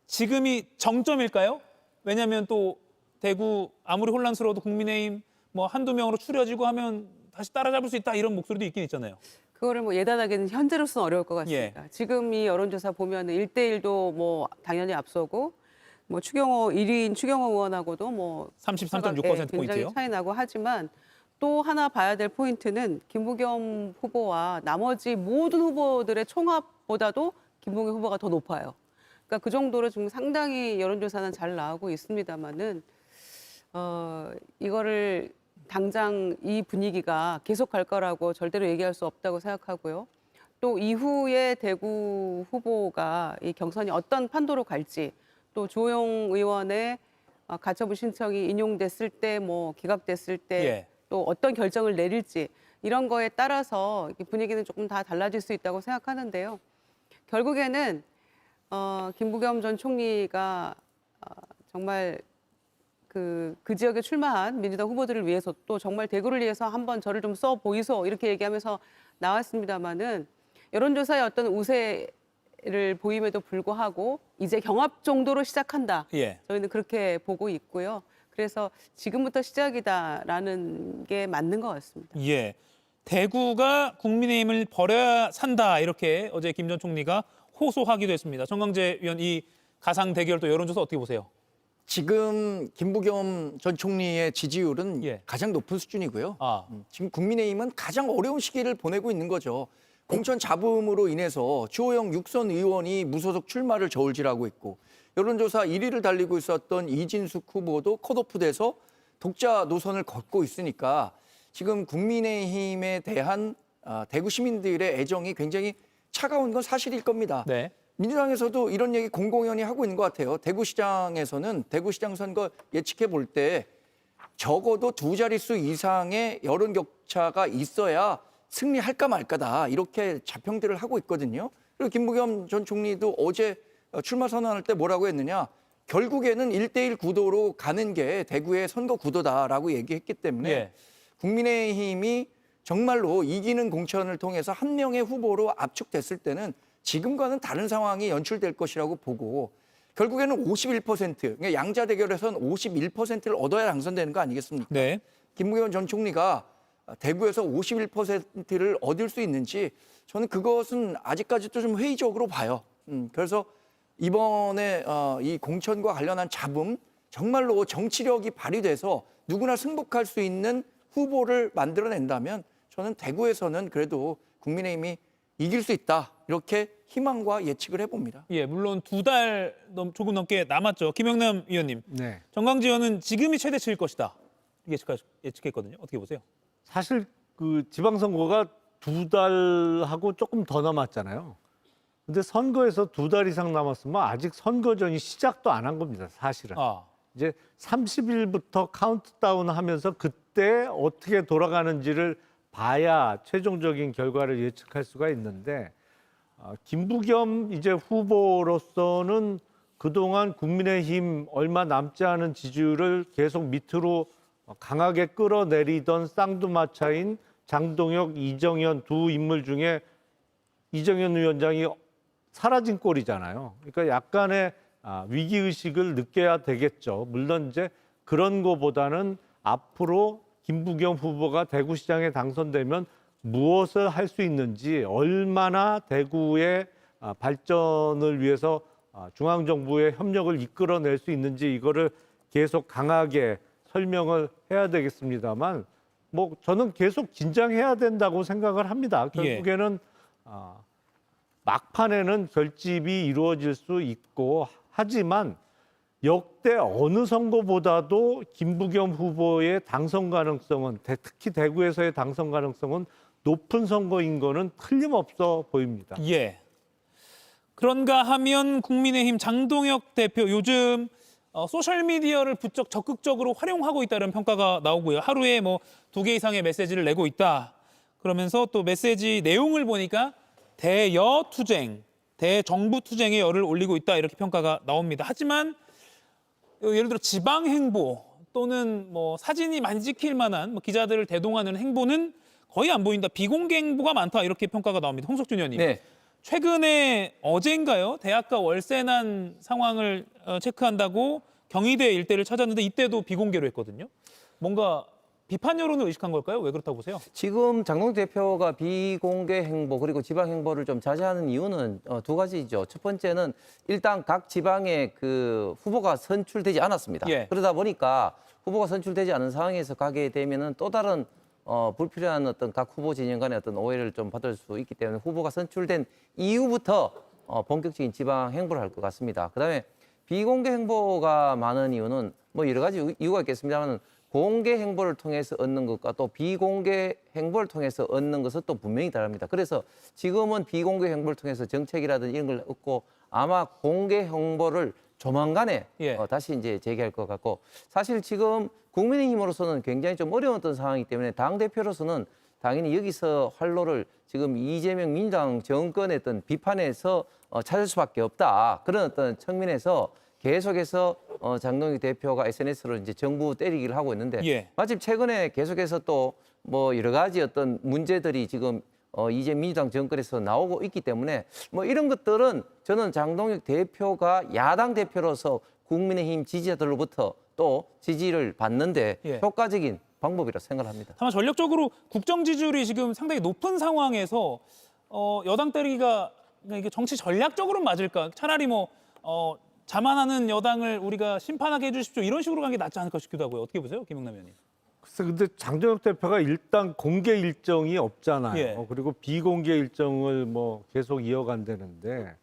지금이 정점일까요? 왜냐하면 또 대구 아무리 혼란스러워도 국민의힘 뭐 한두 명으로 추려지고 하면 다시 따라잡을 수 있다 이런 목소리도 있긴 있잖아요.
그거를 뭐 예단하기는 현재로서는 어려울 것 같습니다. 지금 이 여론조사 보면은 1대1도 뭐 당연히 앞서고 뭐 추경호 1위인 추경호 의원하고도 뭐
33.6%
굉장히
포인트요.
차이 나고 하지만 또 하나 봐야 될 포인트는 김부겸 후보와 나머지 모든 후보들의 총합보다도 김부겸 후보가 더 높아요. 그러니까 그 정도로 지금 상당히 여론조사는 잘 나오고 있습니다만은 이거를 당장 이 분위기가 계속 갈 거라고 절대로 얘기할 수 없다고 생각하고요. 또 이후에 대구 후보가 이 경선이 어떤 판도로 갈지 또 조영 의원의 가처분 신청이 인용됐을 때 뭐 기각됐을 때 또 어떤 결정을 내릴지 이런 거에 따라서 분위기는 조금 다 달라질 수 있다고 생각하는데요. 결국에는 김부겸 전 총리가 정말 그 지역에 출마한 민주당 후보들을 위해서 또 정말 대구를 위해서 한번 저를 좀 써 보이소 이렇게 얘기하면서 나왔습니다마는 여론조사의 어떤 우세를 보임에도 불구하고 이제 경합 정도로 시작한다. 저희는 그렇게 보고 있고요. 그래서 지금부터 시작이다라는 게 맞는 것 같습니다.
예, 대구가 국민의힘을 버려야 산다 이렇게 어제 김 전 총리가 호소하기도 했습니다. 정강재 위원 이 가상 대결 또 여론조사 어떻게 보세요?
지금 김부겸 전 총리의 지지율은 가장 높은 수준이고요. 지금 국민의힘은 가장 어려운 시기를 보내고 있는 거죠. 공천 잡음으로 인해서 주호영 육선 의원이 무소속 출마를 저울질하고 있고 여론조사 1위를 달리고 있었던 이진숙 후보도 컷오프돼서 독자 노선을 걷고 있으니까 지금 국민의힘에 대한 대구 시민들의 애정이 굉장히 차가운 건 사실일 겁니다. 민주당에서도 이런 얘기 공공연히 하고 있는 것 같아요. 대구시장에서는 대구시장 선거 예측해 볼 때 적어도 2자릿수 이상의 여론 격차가 있어야 승리할까 말까다 이렇게 자평들을 하고 있거든요. 그리고 김부겸 전 총리도 어제 출마 선언할 때 뭐라고 했느냐. 결국에는 1대1 구도로 가는 게 대구의 선거 구도다라고 얘기했기 때문에
예.
국민의힘이 정말로 이기는 공천을 통해서 한 명의 후보로 압축됐을 때는 지금과는 다른 상황이 연출될 것이라고 보고 결국에는 51%, 그러니까 양자 대결에서는 51%를 얻어야 당선되는 거 아니겠습니까?
네.
김부겸 전 총리가 대구에서 51%를 얻을 수 있는지 저는 그것은 아직까지도 좀 회의적으로 봐요. 그래서 이번에 이 공천과 관련한 잡음 정말로 정치력이 발휘돼서 누구나 승복할 수 있는 후보를 만들어낸다면 저는 대구에서는 그래도 국민의힘이 이길 수 있다 이렇게 희망과 예측을 해봅니다.
예, 물론 2달 조금 넘게 남았죠. 김영남 위원님.
네.
정광지원은 지금이 최대치일 것이다. 예측했거든요. 어떻게 보세요?
사실 그 지방선거가 2달하고 조금 더 남았잖아요. 근데 선거에서 2달 이상 남았으면 아직 선거전이 시작도 안 한 겁니다. 사실은.
아,
이제 30일부터 카운트다운 하면서 그때 어떻게 돌아가는지를 봐야 최종적인 결과를 예측할 수가 있는데 김부겸 이제 후보로서는 그동안 국민의힘 얼마 남지 않은 지지율을 계속 밑으로 강하게 끌어내리던 쌍두마차인 장동혁, 이정현 두 인물 중에 이정현 위원장이 사라진 꼴이잖아요. 그러니까 약간의 위기의식을 느껴야 되겠죠. 물론 이제 그런 거보다는 앞으로 김부겸 후보가 대구시장에 당선되면 무엇을 할 수 있는지, 얼마나 대구의 발전을 위해서 중앙정부의 협력을 이끌어낼 수 있는지 이거를 계속 강하게 설명을 해야 되겠습니다만 뭐 저는 계속 긴장해야 된다고 생각을 합니다. 결국에는 막판에는 결집이 이루어질 수 있고 하지만 역대 어느 선거보다도 김부겸 후보의 당선 가능성은 특히 대구에서의 당선 가능성은 높은 선거인 거는 틀림없어 보입니다.
예. 그런가 하면 국민의힘 장동혁 대표 요즘 소셜미디어를 부쩍 적극적으로 활용하고 있다는 평가가 나오고요. 하루에 뭐 2개 이상의 메시지를 내고 있다. 그러면서 또 메시지 내용을 보니까 대여 투쟁, 대정부 투쟁의 열을 올리고 있다. 이렇게 평가가 나옵니다. 하지만 예를 들어 지방 행보 또는 뭐 사진이 많이 찍힐 만한 뭐 기자들을 대동하는 행보는 거의 안 보인다. 비공개 행보가 많다. 이렇게 평가가 나옵니다. 홍석준 의원님.
네.
최근에 어제인가요? 대학가 월세난 상황을 체크한다고 경희대 일대를 찾았는데 이때도 비공개로 했거든요. 뭔가 비판 여론을 의식한 걸까요? 왜 그렇다고 보세요?
지금 장동혁 대표가 비공개 행보 그리고 지방 행보를 좀 자제하는 이유는 2가지죠. 첫 번째는 일단 각 지방에 그 후보가 선출되지 않았습니다.
예.
그러다 보니까 후보가 선출되지 않은 상황에서 가게 되면은 또 다른 불필요한 어떤 각 후보 진영 간의 어떤 오해를 좀 받을 수 있기 때문에 후보가 선출된 이후부터 본격적인 지방 행보를 할 것 같습니다. 그다음에 비공개 행보가 많은 이유는 뭐 여러 가지 이유가 있겠습니다만 공개 행보를 통해서 얻는 것과 또 비공개 행보를 통해서 얻는 것은 또 분명히 다릅니다. 그래서 지금은 비공개 행보를 통해서 정책이라든지 이런 걸 얻고 아마 공개 행보를 조만간에
예.
다시 이제 재개할 것 같고 사실 지금 국민의힘으로서는 굉장히 좀 어려웠던 상황이기 때문에 당대표로서는 당연히 여기서 활로를 지금 이재명 민주당 정권의 어떤 비판에서 찾을 수밖에 없다. 그런 어떤 측면에서 계속해서 장동혁 대표가 SNS로 이제 정부 때리기를 하고 있는데
예.
마침 최근에 계속해서 또 뭐 여러 가지 어떤 문제들이 지금 이재명 민주당 정권에서 나오고 있기 때문에 뭐 이런 것들은 저는 장동혁 대표가 야당 대표로서 국민의힘 지지자들로부터 또 지지를 받는데
예.
효과적인 방법이라 생각합니다.
다만 전력적으로 국정 지지율이 지금 상당히 높은 상황에서 여당 때리기가 이게 정치 전략적으로 맞을까? 차라리 뭐 자만하는 여당을 우리가 심판하게 해주십시오. 이런 식으로 가는 게 낫지 않을까 싶기도 하고요. 어떻게 보세요, 김영남 의원님?
글쎄, 근데 장동혁 대표가 일단 공개 일정이 없잖아요.
예.
그리고 비공개 일정을 뭐 계속 이어간다는데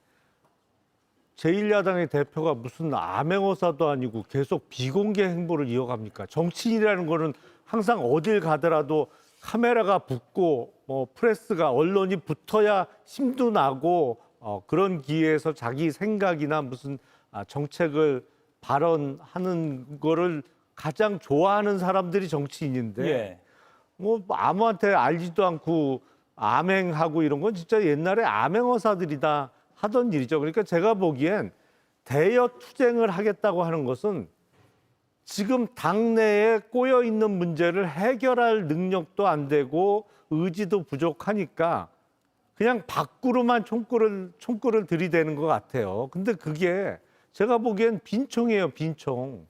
제1야당의 대표가 무슨 암행어사도 아니고 계속 비공개 행보를 이어갑니까? 정치인이라는 거는 항상 어딜 가더라도 카메라가 붙고 뭐 프레스가 언론이 붙어야 힘도 나고 그런 기회에서 자기 생각이나 무슨 정책을 발언하는 거를 가장 좋아하는 사람들이 정치인인데
예.
뭐 아무한테 알지도 않고 암행하고 이런 건 진짜 옛날에 암행어사들이다 하던 일이죠. 그러니까 제가 보기엔 대여 투쟁을 하겠다고 하는 것은 지금 당내에 꼬여 있는 문제를 해결할 능력도 안 되고 의지도 부족하니까 그냥 밖으로만 총구를 들이대는 것 같아요. 근데 그게 제가 보기엔 빈총이에요, 빈총.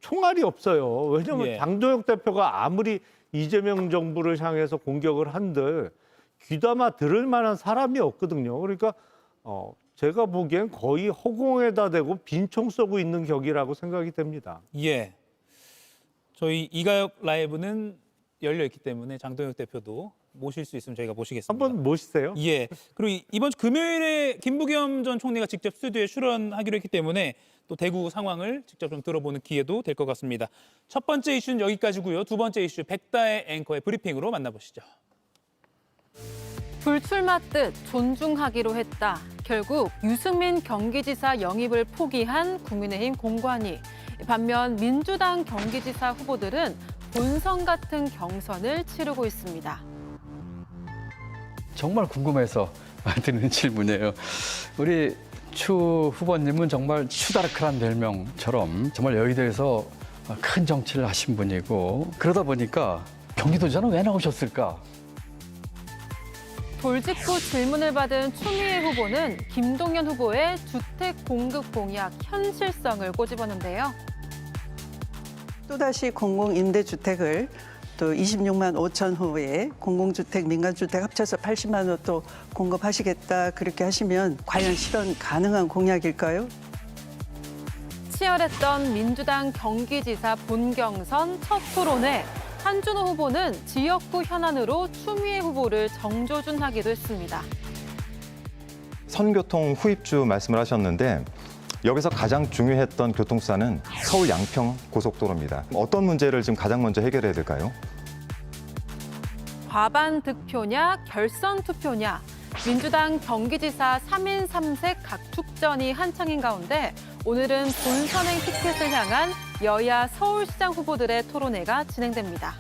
총알이 없어요. 왜냐하면
예.
장동혁 대표가 아무리 이재명 정부를 향해서 공격을 한들 귀담아 들을 만한 사람이 없거든요. 그러니까 제가 보기엔 거의 허공에다 대고 빈총 쏘고 있는 격이라고 생각이 됩니다.
예. 저희 이가역 라이브는 열려 있기 때문에 장동혁 대표도 모실 수 있으면 저희가 모시겠습니다.
한번 모시세요.
예. 그리고 이번 주 금요일에 김부겸 전 총리가 직접 스튜디오에 출연하기로 했기 때문에 또 대구 상황을 직접 좀 들어보는 기회도 될 것 같습니다. 첫 번째 이슈는 여기까지고요. 두 번째 이슈 백다의 앵커의 브리핑으로 만나보시죠.
불출마 뜻 존중하기로 했다. 결국 유승민 경기지사 영입을 포기한 국민의힘 공관위. 반면 민주당 경기지사 후보들은 본선 같은 경선을 치르고 있습니다.
정말 궁금해서 드리는 질문이에요. 우리 추 후보님은 정말 추다르크란 별명처럼 정말 여의도에서 큰 정치를 하신 분이고 그러다 보니까 경기도지사는 왜 나오셨을까?
돌직구 질문을 받은 추미애 후보는 김동연 후보의 주택 공급 공약 현실성을 꼬집었는데요.
또다시 공공임대주택을 또 26만 5천 호의 공공주택, 민간주택 합쳐서 80만 호 또 공급하시겠다 그렇게 하시면 과연 실현 가능한 공약일까요?
치열했던 민주당 경기지사 본경선 첫 토론회. 한준호 후보는 지역구 현안으로 추미애 후보를 정조준하기도 했습니다.
선교통 후입주 말씀을 하셨는데 여기서 가장 중요했던 교통수단은 서울 양평 고속도로입니다. 어떤 문제를 지금 가장 먼저 해결해야 될까요?
과반 득표냐 결선 투표냐. 민주당 경기지사 3인 3색 각축전이 한창인 가운데 오늘은 본선행 티켓을 향한 여야 서울시장 후보들의 토론회가 진행됩니다.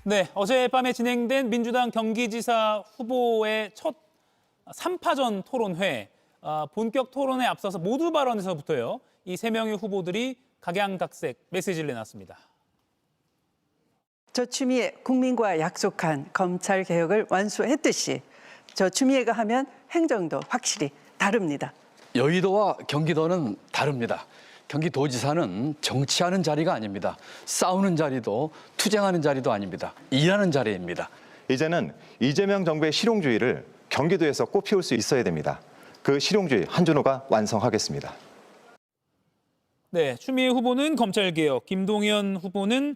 네, 어젯밤에 진행된 민주당 경기지사 후보의 첫 3파전 토론회. 본격 토론에 앞서서 모두 발언에서부터요. 이 세 명의 후보들이 각양각색 메시지를 내놨습니다.
저 추미애 국민과 약속한 검찰 개혁을 완수했듯이 저 추미애가 하면 행정도 확실히 다릅니다.
여의도와 경기도는 다릅니다. 경기도지사는 정치하는 자리가 아닙니다. 싸우는 자리도 투쟁하는 자리도 아닙니다. 일하는 자리입니다.
이제는 이재명 정부의 실용주의를 경기도에서 꽃피울 수 있어야 됩니다. 그 실용주의 한준호가 완성하겠습니다.
네, 추미애 후보는 검찰개혁, 김동연 후보는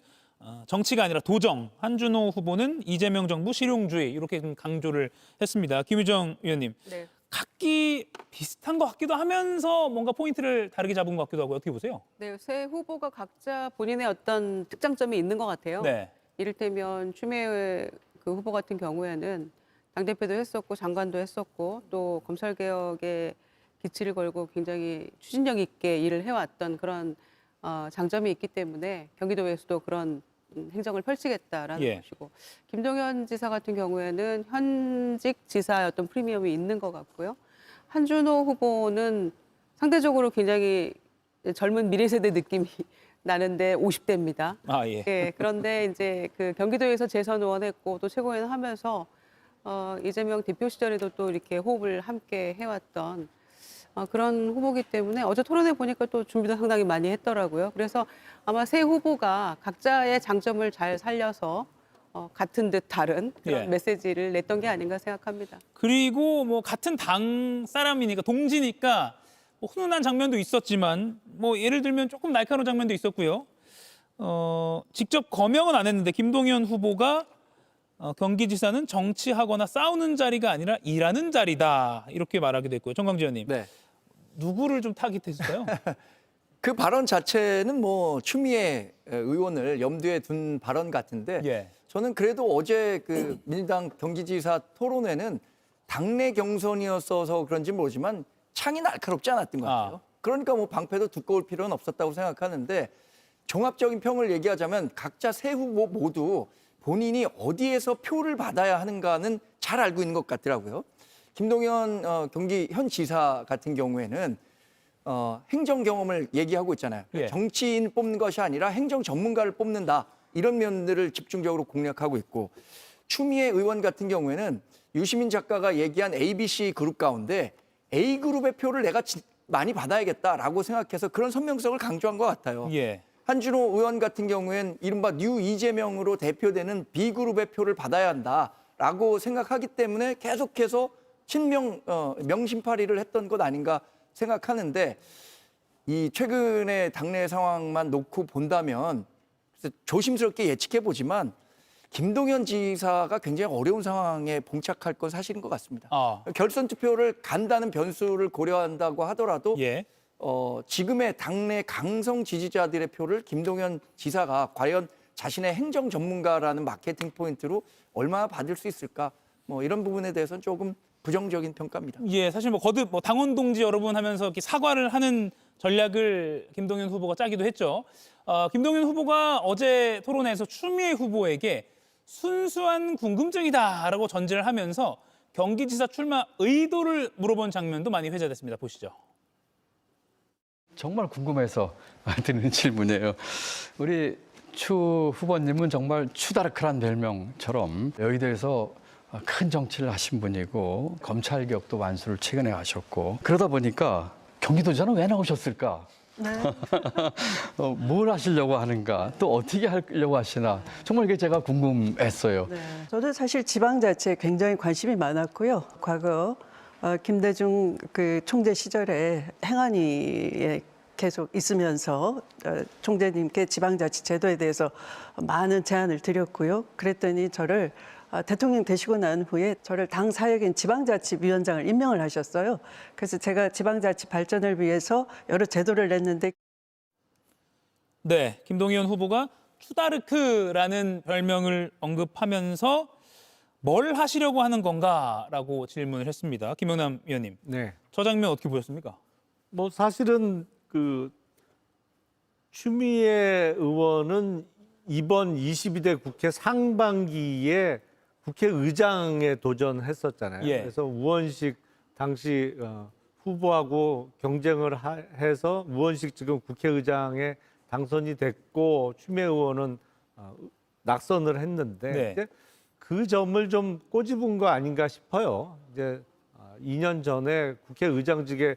정치가 아니라 도정, 한준호 후보는 이재명 정부 실용주의 이렇게 좀 강조를 했습니다. 김유정 의원님,
네.
각기 비슷한 것 같기도 하면서 뭔가 포인트를 다르게 잡은 것 같기도 하고 어떻게 보세요?
네, 세 후보가 각자 본인의 어떤 특장점이 있는 것 같아요.
네.
이를테면 추미애 그 후보 같은 경우에는 당대표도 했었고 장관도 했었고 또 검찰개혁에 기치를 걸고 굉장히 추진력 있게 일을 해왔던 그런 장점이 있기 때문에 경기도에서도 그런 행정을 펼치겠다라는
예.
것이고 김동연 지사 같은 경우에는 현직 지사의 어떤 프리미엄이 있는 것 같고요. 한준호 후보는 상대적으로 굉장히 젊은 미래 세대 느낌이 나는데 50대입니다.
아, 예.
예, 그런데 이제 그 경기도에서 재선 의원했고 또 최고위원 하면서 이재명 대표 시절에도 또 이렇게 호흡을 함께 해왔던 그런 후보기 때문에 어제 토론회 보니까 또 준비도 상당히 많이 했더라고요. 그래서 아마 세 후보가 각자의 장점을 잘 살려서 같은 듯 다른 그런
예.
메시지를 냈던 게 아닌가 생각합니다.
그리고 뭐 같은 당 사람이니까 동지니까 뭐 훈훈한 장면도 있었지만 뭐 예를 들면 조금 날카로운 장면도 있었고요. 직접 거명은 안 했는데 김동연 후보가 경기지사는 정치하거나 싸우는 자리가 아니라 일하는 자리다 이렇게 말하기도 했고요. 정광재 의원님.
네.
누구를 좀 타깃했을까요?
그 발언 자체는 뭐 추미애 의원을 염두에 둔 발언 같은데
예.
저는 그래도 어제 그 민주당 경기지사 토론회는 당내 경선이었어서 그런지 모르지만 창이 날카롭지 않았던 것 같아요. 그러니까 뭐 방패도 두꺼울 필요는 없었다고 생각하는데 종합적인 평을 얘기하자면 각자 세 후보 모두 본인이 어디에서 표를 받아야 하는가는 잘 알고 있는 것 같더라고요. 김동연 경기 현 지사 같은 경우에는 행정 경험을 얘기하고 있잖아요.
예.
정치인 뽑는 것이 아니라 행정 전문가를 뽑는다. 이런 면들을 집중적으로 공략하고 있고 추미애 의원 같은 경우에는 유시민 작가가 얘기한 ABC 그룹 가운데 A그룹의 표를 내가 많이 받아야겠다라고 생각해서 그런 선명성을 강조한 것 같아요.
예.
한준호 의원 같은 경우엔 이른바 뉴 이재명으로 대표되는 B그룹의 표를 받아야 한다라고 생각하기 때문에 계속해서 명심팔이를 했던 것 아닌가 생각하는데 이 최근의 당내 상황만 놓고 본다면 조심스럽게 예측해 보지만 김동연 지사가 굉장히 어려운 상황에 봉착할 건 사실인 것 같습니다. 결선 투표를 간다는 변수를 고려한다고 하더라도
예.
지금의 당내 강성 지지자들의 표를 김동연 지사가 과연 자신의 행정 전문가라는 마케팅 포인트로 얼마나 받을 수 있을까? 뭐 이런 부분에 대해서는 조금 부정적인 평가입니다.
예, 사실 뭐 거듭 뭐 당원 동지 여러분 하면서 이렇게 사과를 하는 전략을 김동연 후보가 짜기도 했죠. 김동연 후보가 어제 토론회에서 추미애 후보에게 순수한 궁금증이다라고 전제를 하면서 경기지사 출마 의도를 물어본 장면도 많이 회자됐습니다. 보시죠.
정말 궁금해서 드리는 질문이에요. 우리 추 후보님은 정말 추다르크란 별명처럼 여의도에서 큰 정치를 하신 분이고 검찰 개혁도 완수를 최근에 하셨고 그러다 보니까 경기도지사는 왜 나오셨을까?
네.
뭘 하시려고 하는가? 또 어떻게 하려고 하시나? 정말 이게 제가 궁금했어요.
네. 저도 사실 지방자치에 굉장히 관심이 많았고요. 과거 김대중 그 총재 시절에 행안위에 계속 있으면서 총재님께 지방자치 제도에 대해서 많은 제안을 드렸고요. 그랬더니 저를 대통령 되시고 난 후에 저를 당 사역인 지방자치위원장을 임명을 하셨어요. 그래서 제가 지방자치 발전을 위해서 여러 제도를 냈는데
네, 김동연 후보가 추다르크라는 별명을 언급하면서 뭘 하시려고 하는 건가라고 질문을 했습니다. 김영남 위원님,
네.
저 장면 어떻게 보셨습니까?
뭐 사실은 그 추미애 의원은 이번 22대 국회 상반기에 국회의장에 도전했었잖아요.
예.
그래서 우원식 당시 후보하고 경쟁을 해서 우원식 지금 국회의장에 당선이 됐고 추미애 의원은 낙선을 했는데
네.
이제 그 점을 좀 꼬집은 거 아닌가 싶어요. 이제 2년 전에 국회의장직에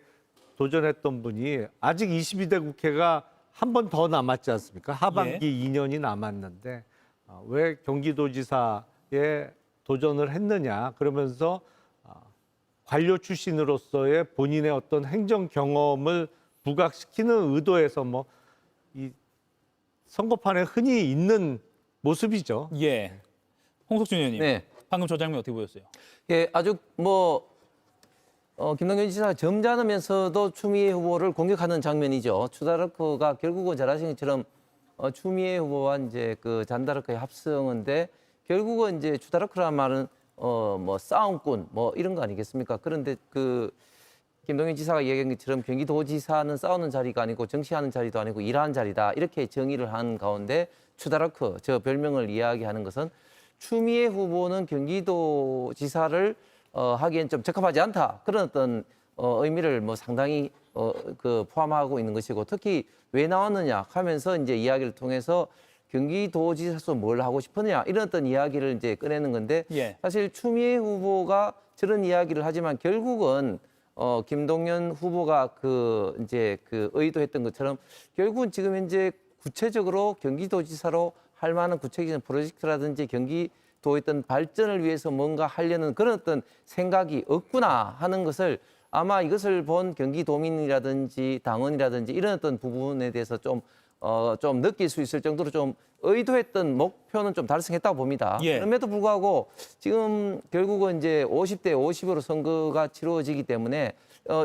도전했던 분이 아직 22대 국회가 한 번 더 남았지 않습니까? 하반기 2년이 남았는데 왜 경기도지사에 도전을 했느냐 그러면서 관료 출신으로서의 본인의 어떤 행정 경험을 부각시키는 의도에서 뭐 이 선거판에 흔히 있는 모습이죠.
예, 홍석준 의원님,
네.
방금 저 장면 어떻게 보셨어요?
예, 아주 김동연 지사가 점잖으면서도 추미애 후보를 공격하는 장면이죠. 추다르크가 결국은 잘 아시는 것처럼 추미애 후보와 이제 그 잔다르크의 합성인데 결국은 이제 추다르크란 말은 뭐 싸움꾼 뭐 이런 거 아니겠습니까? 그런데 그 김동연 지사가 얘기한 것처럼 경기도지사는 싸우는 자리가 아니고 정치하는 자리도 아니고 일하는 자리다 이렇게 정의를 한 가운데 추다르크 저 별명을 이야기하는 것은 추미애 후보는 경기도지사를 하기엔 좀 적합하지 않다 그런 어떤 의미를 뭐 상당히 그 포함하고 있는 것이고 특히 왜 나왔느냐 하면서 이제 이야기를 통해서 경기도지사로서 뭘 하고 싶었느냐 이런 어떤 이야기를 이제 꺼내는 건데
예.
사실 추미애 후보가 저런 이야기를 하지만 결국은 김동연 후보가 이제 의도했던 것처럼 결국은 지금 현재 구체적으로 경기도지사로 할 만한 구체적인 프로젝트라든지 경기도의 어떤 발전을 위해서 뭔가 하려는 그런 어떤 생각이 없구나 하는 것을 아마 이것을 본 경기도민이라든지 당원이라든지 이런 어떤 부분에 대해서 좀 느낄 수 있을 정도로 좀 의도했던 목표는 좀 달성했다고 봅니다.
예.
그럼에도 불구하고 지금 결국은 이제 50대 50으로 선거가 치루어지기 때문에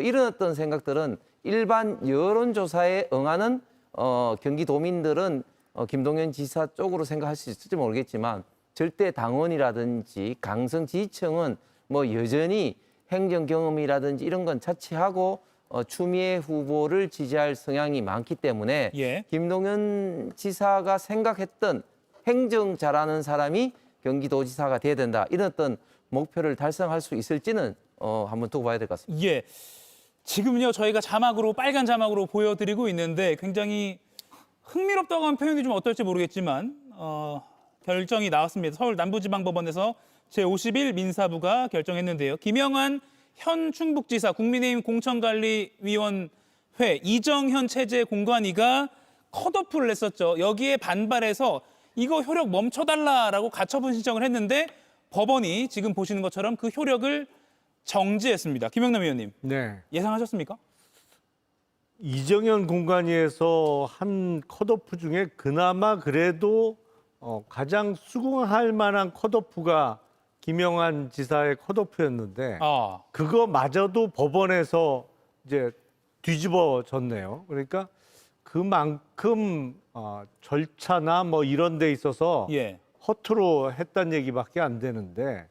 이런 어떤 생각들은 일반 여론조사에 응하는 경기도민들은 김동연 지사 쪽으로 생각할 수 있을지 모르겠지만 절대 당원이라든지 강성 지지층은 뭐 여전히 행정 경험이라든지 이런 건 차치하고 추미애 후보를 지지할 성향이 많기 때문에
예.
김동연 지사가 생각했던 행정 잘하는 사람이 경기도지사가 돼야 된다. 이런 어떤 목표를 달성할 수 있을지는 한번 두고 봐야 될 것 같습니다.
예. 지금요 저희가 자막으로 빨간 자막으로 보여드리고 있는데 굉장히 흥미롭다고 하는 표현이 좀 어떨지 모르겠지만 결정이 나왔습니다. 서울 남부지방법원에서 제51 민사부가 결정했는데요. 김영환 현 충북지사 국민의힘 공천관리위원회 이정현 체제 공관위가 컷오프를 냈었죠. 여기에 반발해서 이거 효력 멈춰달라라고 가처분 신청을 했는데 법원이 지금 보시는 것처럼 그 효력을 정지했습니다. 김영남 의원님,
네.
예상하셨습니까?
이정현 공관위에서 한 컷오프 중에 그나마 그래도 가장 수긍할 만한 컷오프가 김영환 지사의 컷오프였는데 그거마저도 법원에서 이제 뒤집어졌네요. 그러니까 그만큼 절차나 뭐 이런 데 있어서 허투루 했다는 얘기밖에 안 되는데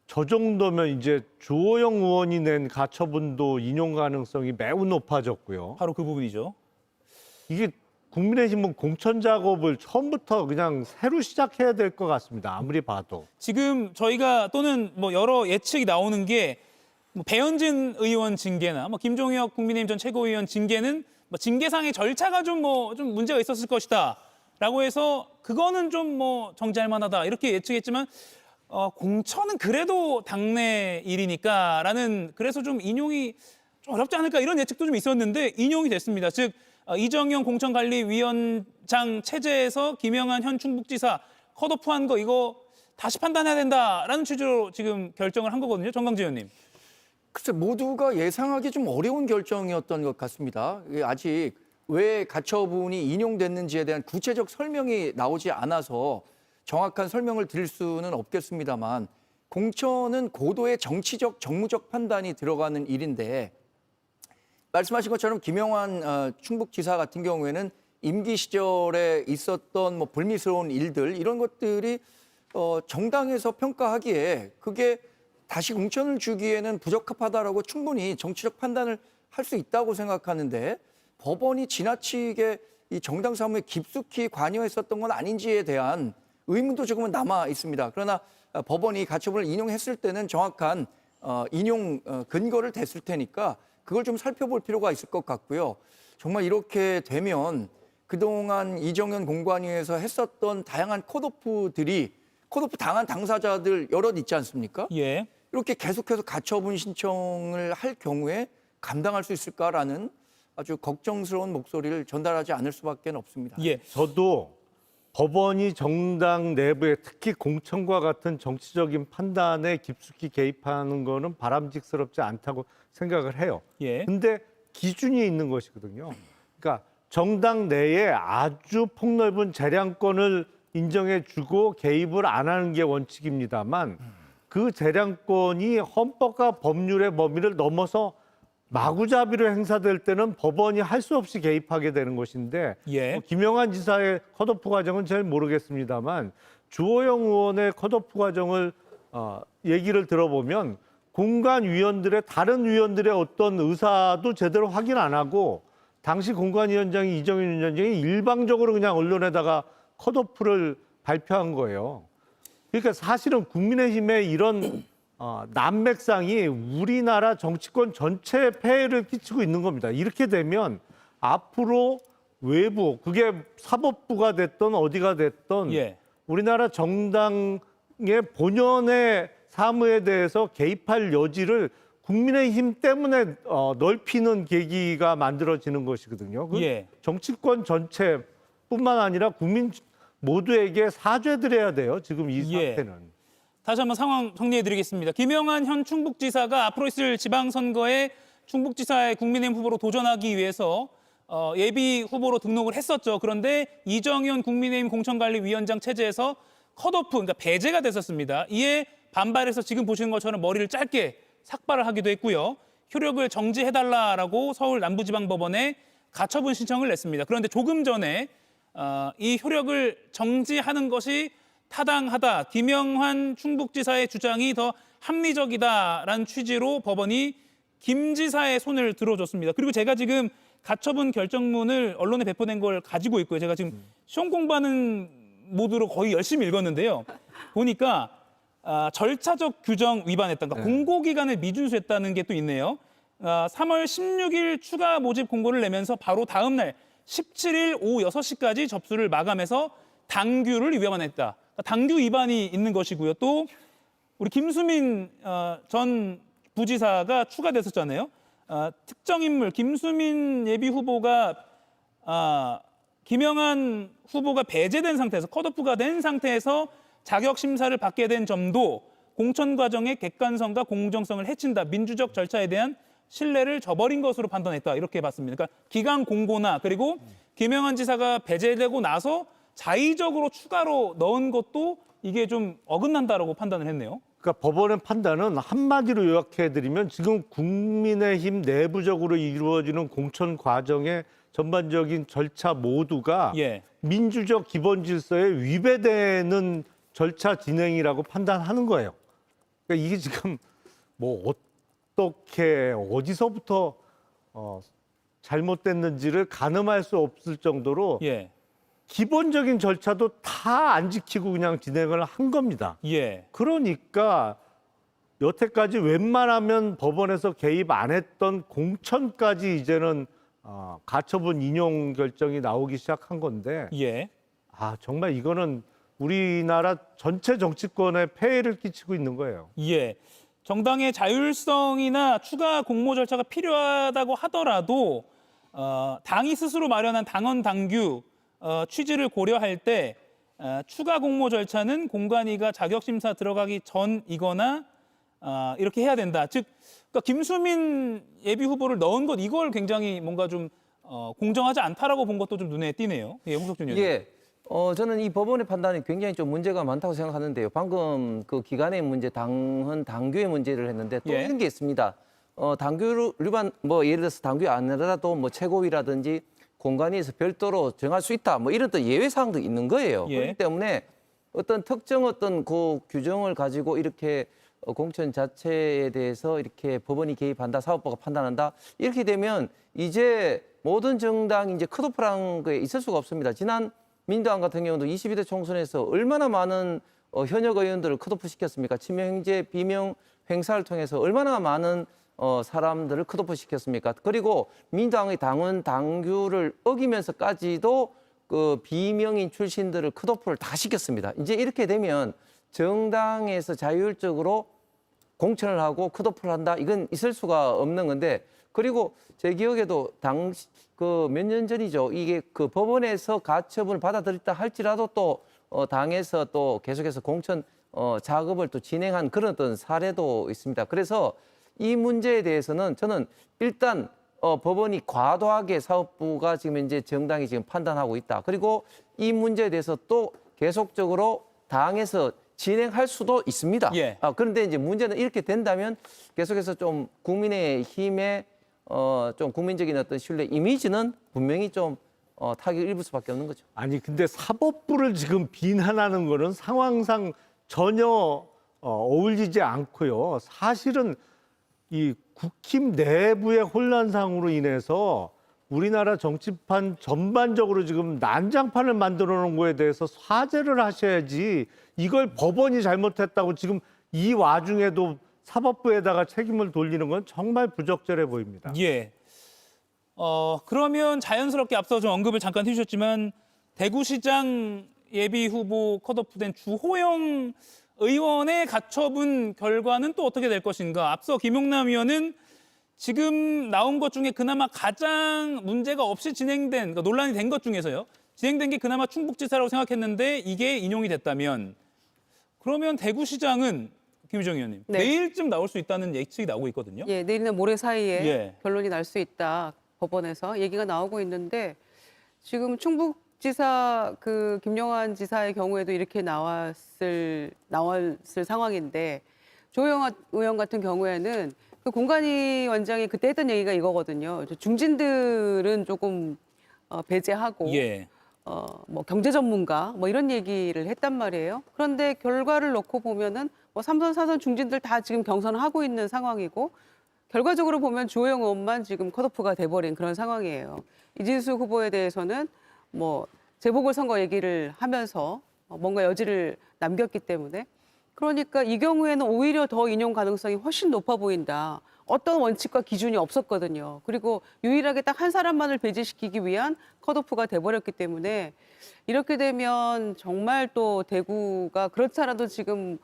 저 정도면 이제 주호영 의원이 낸 가처분도 인용 가능성이 매우 높아졌고요.
바로 그 부분이죠.
이게 국민의힘은 공천 작업을 처음부터 그냥 새로 시작해야 될 것 같습니다. 아무리 봐도.
지금 저희가 또는 뭐 여러 예측이 나오는 게 뭐 배현진 의원 징계나 뭐 김종혁 국민의힘 전 최고위원 징계는 뭐 징계상의 절차가 좀 문제가 있었을 것이다라고 해서 그거는 좀 뭐 정지할 만하다 이렇게 예측했지만 공천은 그래도 당내 일이니까라는 그래서 좀 인용이 좀 어렵지 않을까 이런 예측도 좀 있었는데 인용이 됐습니다. 즉 이정현 공천관리위원장 체제에서 김영환 현 충북지사 컷오프한 거 이거 다시 판단해야 된다라는 취지로 지금 결정을 한 거거든요. 정강재 의원님.
글쎄 모두가 예상하기 좀 어려운 결정이었던 것 같습니다. 이게 아직 왜 가처분이 인용됐는지에 대한 구체적 설명이 나오지 않아서 정확한 설명을 드릴 수는 없겠습니다만 공천은 고도의 정치적, 정무적 판단이 들어가는 일인데 말씀하신 것처럼 김영환 충북지사 같은 경우에는 임기 시절에 있었던 뭐 불미스러운 일들 이런 것들이 정당에서 평가하기에 그게 다시 공천을 주기에는 부적합하다라고 충분히 정치적 판단을 할 수 있다고 생각하는데 법원이 지나치게 이 정당 사무에 깊숙이 관여했었던 건 아닌지에 대한 의문도 조금은 남아 있습니다. 그러나 법원이 가처분을 인용했을 때는 정확한 인용 근거를 댔을 테니까 그걸 좀 살펴볼 필요가 있을 것 같고요. 정말 이렇게 되면 그동안 이정현 공관위에서 했었던 다양한 컷오프들이 컷오프 당한 당사자들 여럿 있지 않습니까?
예.
이렇게 계속해서 가처분 신청을 할 경우에 감당할 수 있을까라는 아주 걱정스러운 목소리를 전달하지 않을 수밖에 없습니다.
예.
저도 법원이 정당 내부에 특히 공천과 같은 정치적인 판단에 깊숙이 개입하는 거는 바람직스럽지 않다고 생각을 해요.
예.
근데 기준이 있는 것이거든요. 그러니까 정당 내에 아주 폭넓은 재량권을 인정해 주고 개입을 안 하는 게 원칙입니다만 그 재량권이 헌법과 법률의 범위를 넘어서 마구잡이로 행사될 때는 법원이 할 수 없이 개입하게 되는 것인데 김영환 지사의 컷오프 과정은 잘 모르겠습니다만 주호영 의원의 컷오프 과정을 얘기를 들어보면 공관위원들의 다른 위원들의 어떤 의사도 제대로 확인 안 하고 당시 공관위원장이 이정현 위원장이 일방적으로 그냥 언론에다가 컷오프를 발표한 거예요. 그러니까 사실은 국민의힘의 이런 난맥상이 우리나라 정치권 전체에 폐해를 끼치고 있는 겁니다. 이렇게 되면 앞으로 외부, 그게 사법부가 됐던 어디가 됐던 우리나라 정당의 본연의 사무에 대해서 개입할 여지를 국민의힘 때문에 넓히는 계기가 만들어지는 것이거든요. 정치권 전체뿐만 아니라 국민 모두에게 사죄드려야 돼요. 지금 이 사태는.
다시 한번 상황 정리해드리겠습니다. 김영환 현 충북지사가 앞으로 있을 지방선거에 충북지사의 국민의힘 후보로 도전하기 위해서 예비 후보로 등록을 했었죠. 그런데 이정현 국민의힘 공천관리위원장 체제에서 컷오프, 그러니까 배제가 됐었습니다. 이에 반발해서 지금 보시는 것처럼 머리를 짧게 삭발을 하기도 했고요. 효력을 정지해달라라고 서울 남부지방법원에 가처분 신청을 냈습니다. 그런데 조금 전에 이 효력을 정지하는 것이 타당하다. 김영환 충북지사의 주장이 더 합리적이다라는 취지로 법원이 김 지사의 손을 들어줬습니다. 그리고 제가 지금 가처분 결정문을 언론에 배포된 걸 가지고 있고요. 제가 지금 시험 공부하는 모드로 거의 열심히 읽었는데요. 보니까 절차적 규정 위반했다. 그러니까 공고기간을 미준수했다는 게 또 있네요. 3월 16일 추가 모집 공고를 내면서 바로 다음 날 17일 오후 6시까지 접수를 마감해서 당규를 위반했다. 당규 위반이 있는 것이고요. 또 우리 김수민 전 부지사가 추가됐었잖아요. 특정 인물 김수민 예비 후보가 김영한 후보가 배제된 상태에서 컷오프가 된 상태에서 자격 심사를 받게 된 점도 공천 과정의 객관성과 공정성을 해친다. 민주적 절차에 대한 신뢰를 저버린 것으로 판단했다. 이렇게 봤습니다. 그러니까 기강 공고나 그리고 김영한 지사가 배제되고 나서 자의적으로 추가로 넣은 것도 이게 좀 어긋난다라고 판단을 했네요.
그러니까 법원의 판단은 한마디로 요약해드리면 지금 국민의힘 내부적으로 이루어지는 공천 과정의 전반적인 절차 모두가
예.
민주적 기본 질서에 위배되는 절차 진행이라고 판단하는 거예요. 그러니까 이게 지금 뭐 어떻게 어디서부터 잘못됐는지를 가늠할 수 없을 정도로
예.
기본적인 절차도 다 안 지키고 그냥 진행을 한 겁니다.
예.
그러니까 여태까지 웬만하면 법원에서 개입 안 했던 공천까지 이제는 가처분 인용 결정이 나오기 시작한 건데
예.
정말 이거는 우리나라 전체 정치권에 폐해를 끼치고 있는 거예요.
예. 정당의 자율성이나 추가 공모 절차가 필요하다고 하더라도 당이 스스로 마련한 당원 당규 취지를 고려할 때 추가 공모 절차는 공관위가 자격 심사 들어가기 전이거나 이렇게 해야 된다. 즉, 그러니까 김수민 예비 후보를 넣은 것 이걸 굉장히 뭔가 좀 공정하지 않다라고 본 것도 좀 눈에 띄네요. 예, 홍석준 의원님.
예. 저는 이 법원의 판단이 굉장히 좀 문제가 많다고 생각하는데요. 방금 그 기간의 문제, 당헌, 당규의 문제를 했는데 또
예.
이런 게 있습니다. 당규 위반, 뭐 예를 들어서 당규 아니라도 뭐 최고위라든지 공관위에서 별도로 정할 수 있다. 뭐 이런 또 예외 사항도 있는 거예요.
예.
그렇기 때문에 어떤 특정 어떤 그 규정을 가지고 이렇게 공천 자체에 대해서 이렇게 법원이 개입한다, 사법부가 판단한다. 이렇게 되면 이제 모든 정당이 이제 컷오프라는 게 있을 수가 없습니다. 지난 민주당 같은 경우도 22대 총선에서 얼마나 많은 현역 의원들을 컷오프 시켰습니까? 친명행제, 비명 행사를 통해서 얼마나 많은 사람들을 컷오프 시켰습니까? 그리고 민주당의 당원 당규를 어기면서까지도 그 비명인 출신들을 컷오프를 다 시켰습니다. 이제 이렇게 되면 정당에서 자율적으로 공천을 하고 컷오프를 한다. 이건 있을 수가 없는 건데, 그리고 제 기억에도 당시 그 몇 년 전이죠. 이게 그 법원에서 가처분을 받아들였다 할지라도 또 당에서 또 계속해서 공천 작업을 또 진행한 그런 어떤 사례도 있습니다. 그래서 이 문제에 대해서는 저는 일단 법원이 과도하게 사법부가 지금 이제 정당이 지금 판단하고 있다. 그리고 이 문제에 대해서 또 계속적으로 당에서 진행할 수도 있습니다.
예.
그런데 이제 문제는 이렇게 된다면 계속해서 좀 국민의힘의 좀 국민적인 어떤 신뢰 이미지는 분명히 좀 타격을 입을 수밖에 없는 거죠.
아니 근데 사법부를 지금 비난하는 거는 상황상 전혀 어울리지 않고요. 사실은 이 국힘 내부의 혼란상으로 인해서 우리나라 정치판 전반적으로 지금 난장판을 만들어 놓은 거에 대해서 사죄를 하셔야지, 이걸 법원이 잘못했다고 지금 이 와중에도 사법부에다가 책임을 돌리는 건 정말 부적절해 보입니다.
예. 그러면 자연스럽게 앞서 좀 언급을 잠깐 해주셨지만 대구시장 예비 후보 컷오프된 주호영 의원의 가처분 결과는 또 어떻게 될 것인가. 앞서 김용남 의원은 지금 나온 것 중에 그나마 가장 문제가 없이 진행된, 그러니까 논란이 된 것 중에서요. 진행된 게 그나마 충북지사라고 생각했는데 이게 인용이 됐다면, 그러면 대구시장은 김유정 의원님,
네.
내일쯤 나올 수 있다는 예측이 나오고 있거든요.
예, 내일이나 모레 사이에
예.
결론이 날 수 있다. 법원에서 얘기가 나오고 있는데 지금 충북지사 그 김영환 지사의 경우에도 이렇게 나왔을 상황인데, 조영 의원 같은 경우에는 그 공관위 원장이 그때 했던 얘기가 이거거든요. 중진들은 조금 배제하고
예.
뭐 경제 전문가 뭐 이런 얘기를 했단 말이에요. 그런데 결과를 놓고 보면은 뭐 3선, 4선 중진들 다 지금 경선을 하고 있는 상황이고, 결과적으로 보면 주호영 의원만 지금 컷오프가 돼버린 그런 상황이에요. 이진수 후보에 대해서는 뭐 재보궐선거 얘기를 하면서 뭔가 여지를 남겼기 때문에, 그러니까 이 경우에는 오히려 더 인용 가능성이 훨씬 높아 보인다. 어떤 원칙과 기준이 없었거든요. 그리고 유일하게 딱 한 사람만을 배제시키기 위한 컷오프가 돼버렸기 때문에 이렇게 되면 정말 또 대구가 그렇지 않아도 지금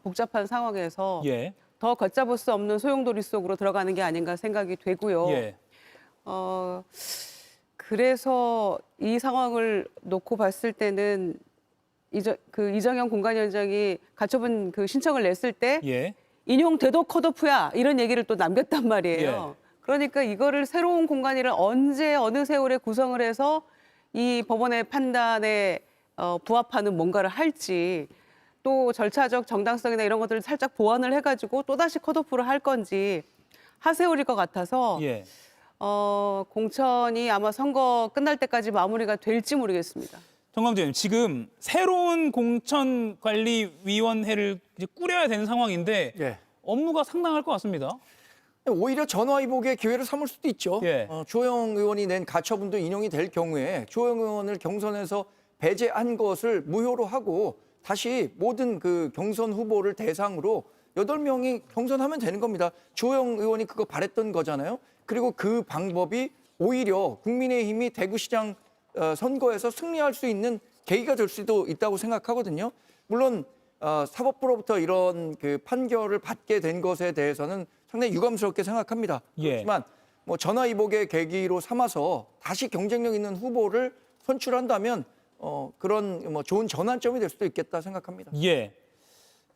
복잡한 상황에서
예.
더 걷잡을 수 없는 소용돌이 속으로 들어가는 게 아닌가 생각이 되고요.
예.
그래서 이 상황을 놓고 봤을 때는 이정현 공관위원장이 가처분 그 신청을 냈을 때
예.
인용 대도 컷오프야 이런 얘기를 또 남겼단 말이에요.
예.
그러니까 이거를 새로운 공관위를 언제 어느 세월에 구성을 해서 이 법원의 판단에 부합하는 뭔가를 할지 또 절차적 정당성이나 이런 것들을 살짝 보완을 해가지고 또다시 컷오프를 할 건지 하세월일 것 같아서
예.
공천이 아마 선거 끝날 때까지 마무리가 될지 모르겠습니다.
정광재 의원님, 지금 새로운 공천관리위원회를 이제 꾸려야 되는 상황인데
예.
업무가 상당할 것 같습니다.
오히려 전화위복의 기회를 삼을 수도 있죠.
예.
주호영 의원이 낸 가처분도 인용이 될 경우에 주호영 의원을 경선에서 배제한 것을 무효로 하고 다시 모든 그 경선 후보를 대상으로 8명이 경선하면 되는 겁니다. 주호영 의원이 그거 바랬던 거잖아요. 그리고 그 방법이 오히려 국민의힘이 대구시장 선거에서 승리할 수 있는 계기가 될 수도 있다고 생각하거든요. 물론 사법부로부터 이런 그 판결을 받게 된 것에 대해서는 상당히 유감스럽게 생각합니다.
예.
그렇지만 뭐 전화위복의 계기로 삼아서 다시 경쟁력 있는 후보를 선출한다면 그런 뭐 좋은 전환점이 될 수도 있겠다 생각합니다.
예.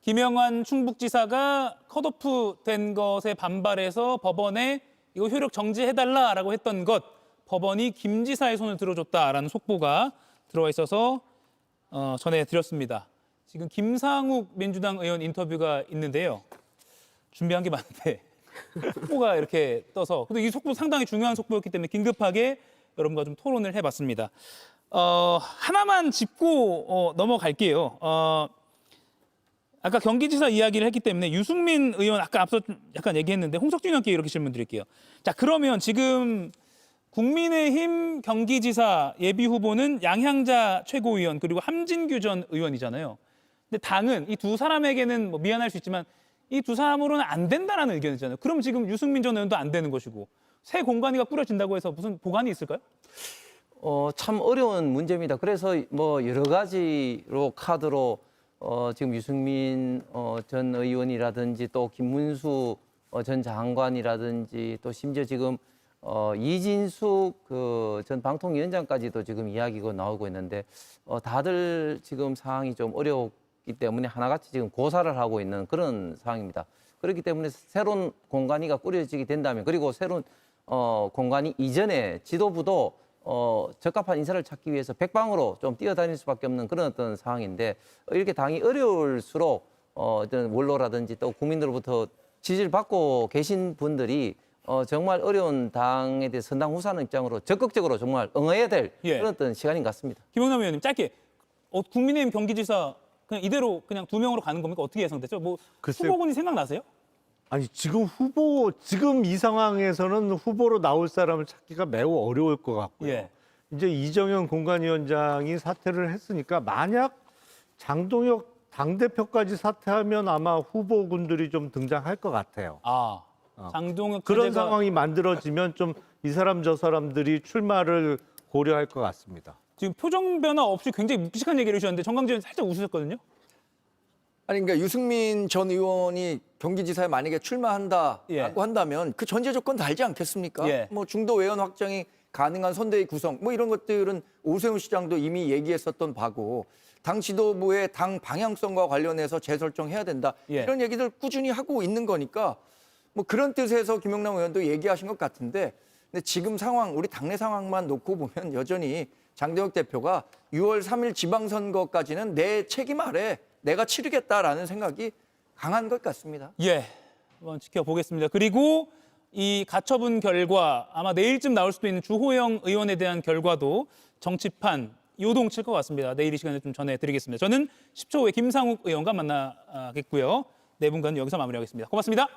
김영환 충북지사가 컷오프 된 것에 반발해서 법원에 이거 효력 정지해달라라고 했던 것, 법원이 김 지사의 손을 들어줬다라는 속보가 들어와 있어서 전해드렸습니다. 지금 김상욱 민주당 의원 인터뷰가 있는데요. 준비한 게 많은데 속보가 이렇게 떠서, 근데 이 속보 상당히 중요한 속보였기 때문에 긴급하게 여러분과 좀 토론을 해봤습니다. 하나만 짚고 넘어갈게요. 아까 경기지사 이야기를 했기 때문에 유승민 의원 아까 앞서 좀 약간 얘기했는데 홍석준 의원께 이렇게 질문 드릴게요. 자, 그러면 지금 국민의힘 경기지사 예비 후보는 양향자 최고위원 그리고 함진규 전 의원이잖아요. 근데 당은 이 두 사람에게는 뭐 미안할 수 있지만 이 두 사람으로는 안 된다라는 의견이잖아요. 그럼 지금 유승민 전 의원도 안 되는 것이고 새 공관위가 꾸려진다고 해서 무슨 보관이 있을까요?
참 어려운 문제입니다. 그래서 뭐 여러 가지로 카드로 지금 유승민 전 의원이라든지 또 김문수 전 장관이라든지 또 심지어 지금 이진숙 전 방통위원장까지도 지금 이야기가 나오고 있는데 다들 지금 상황이 좀 어렵기 때문에 하나같이 지금 고사를 하고 있는 그런 상황입니다. 그렇기 때문에 새로운 공관위가 꾸려지게 된다면 그리고 새로운 공관위 이전에 지도부도 적합한 인사를 찾기 위해서 백방으로 좀 뛰어다닐 수밖에 없는 그런 어떤 상황인데 이렇게 당이 어려울수록 어떤 원로라든지 또 국민들로부터 지지를 받고 계신 분들이 정말 어려운 당에 대해 선당 후사하는 입장으로 적극적으로 정말 응해야 될 그런 어떤 시간인 것 같습니다.
김영남 의원님 짧게 국민의힘 경기지사 그냥 이대로 그냥 2명으로 가는 겁니까? 어떻게 예상되죠? 뭐
글쎄요.
후보군이 생각나세요?
아니 지금 이 상황에서는 후보로 나올 사람을 찾기가 매우 어려울 것 같고요.
예.
이제 이정현 공관위원장이 사퇴를 했으니까 만약 장동혁 당대표까지 사퇴하면 아마 후보군들이 좀 등장할 것 같아요.
장동혁
그런
체제가
상황이 만들어지면 좀 이 사람 저 사람들이 출마를 고려할 것 같습니다.
지금 표정 변화 없이 굉장히 묵직한 얘기를 해주셨는데 정광재 의원 살짝 웃으셨거든요.
아니 그러니까 유승민 전 의원이 경기지사에 만약에 출마한다라고
예.
한다면 그 전제 조건 달지 않겠습니까?
예.
뭐 중도 외연 확장이 가능한 선대위 구성 뭐 이런 것들은 오세훈 시장도 이미 얘기했었던 바고 당 지도부의 당 방향성과 관련해서 재설정해야 된다
예.
이런 얘기들 꾸준히 하고 있는 거니까 뭐 그런 뜻에서 김영남 의원도 얘기하신 것 같은데 근데 지금 상황 우리 당내 상황만 놓고 보면 여전히 장동혁 대표가 6월 3일 지방선거까지는 내 책임 아래 내가 치르겠다라는 생각이 강한 것 같습니다.
예, 한번 지켜보겠습니다. 그리고 이 가처분 결과 아마 내일쯤 나올 수도 있는 주호영 의원에 대한 결과도 정치판 요동칠 것 같습니다. 내일 이 시간에 좀 전해드리겠습니다. 저는 10초 후에 김상욱 의원과 만나겠고요. 네 분간 여기서 마무리하겠습니다. 고맙습니다.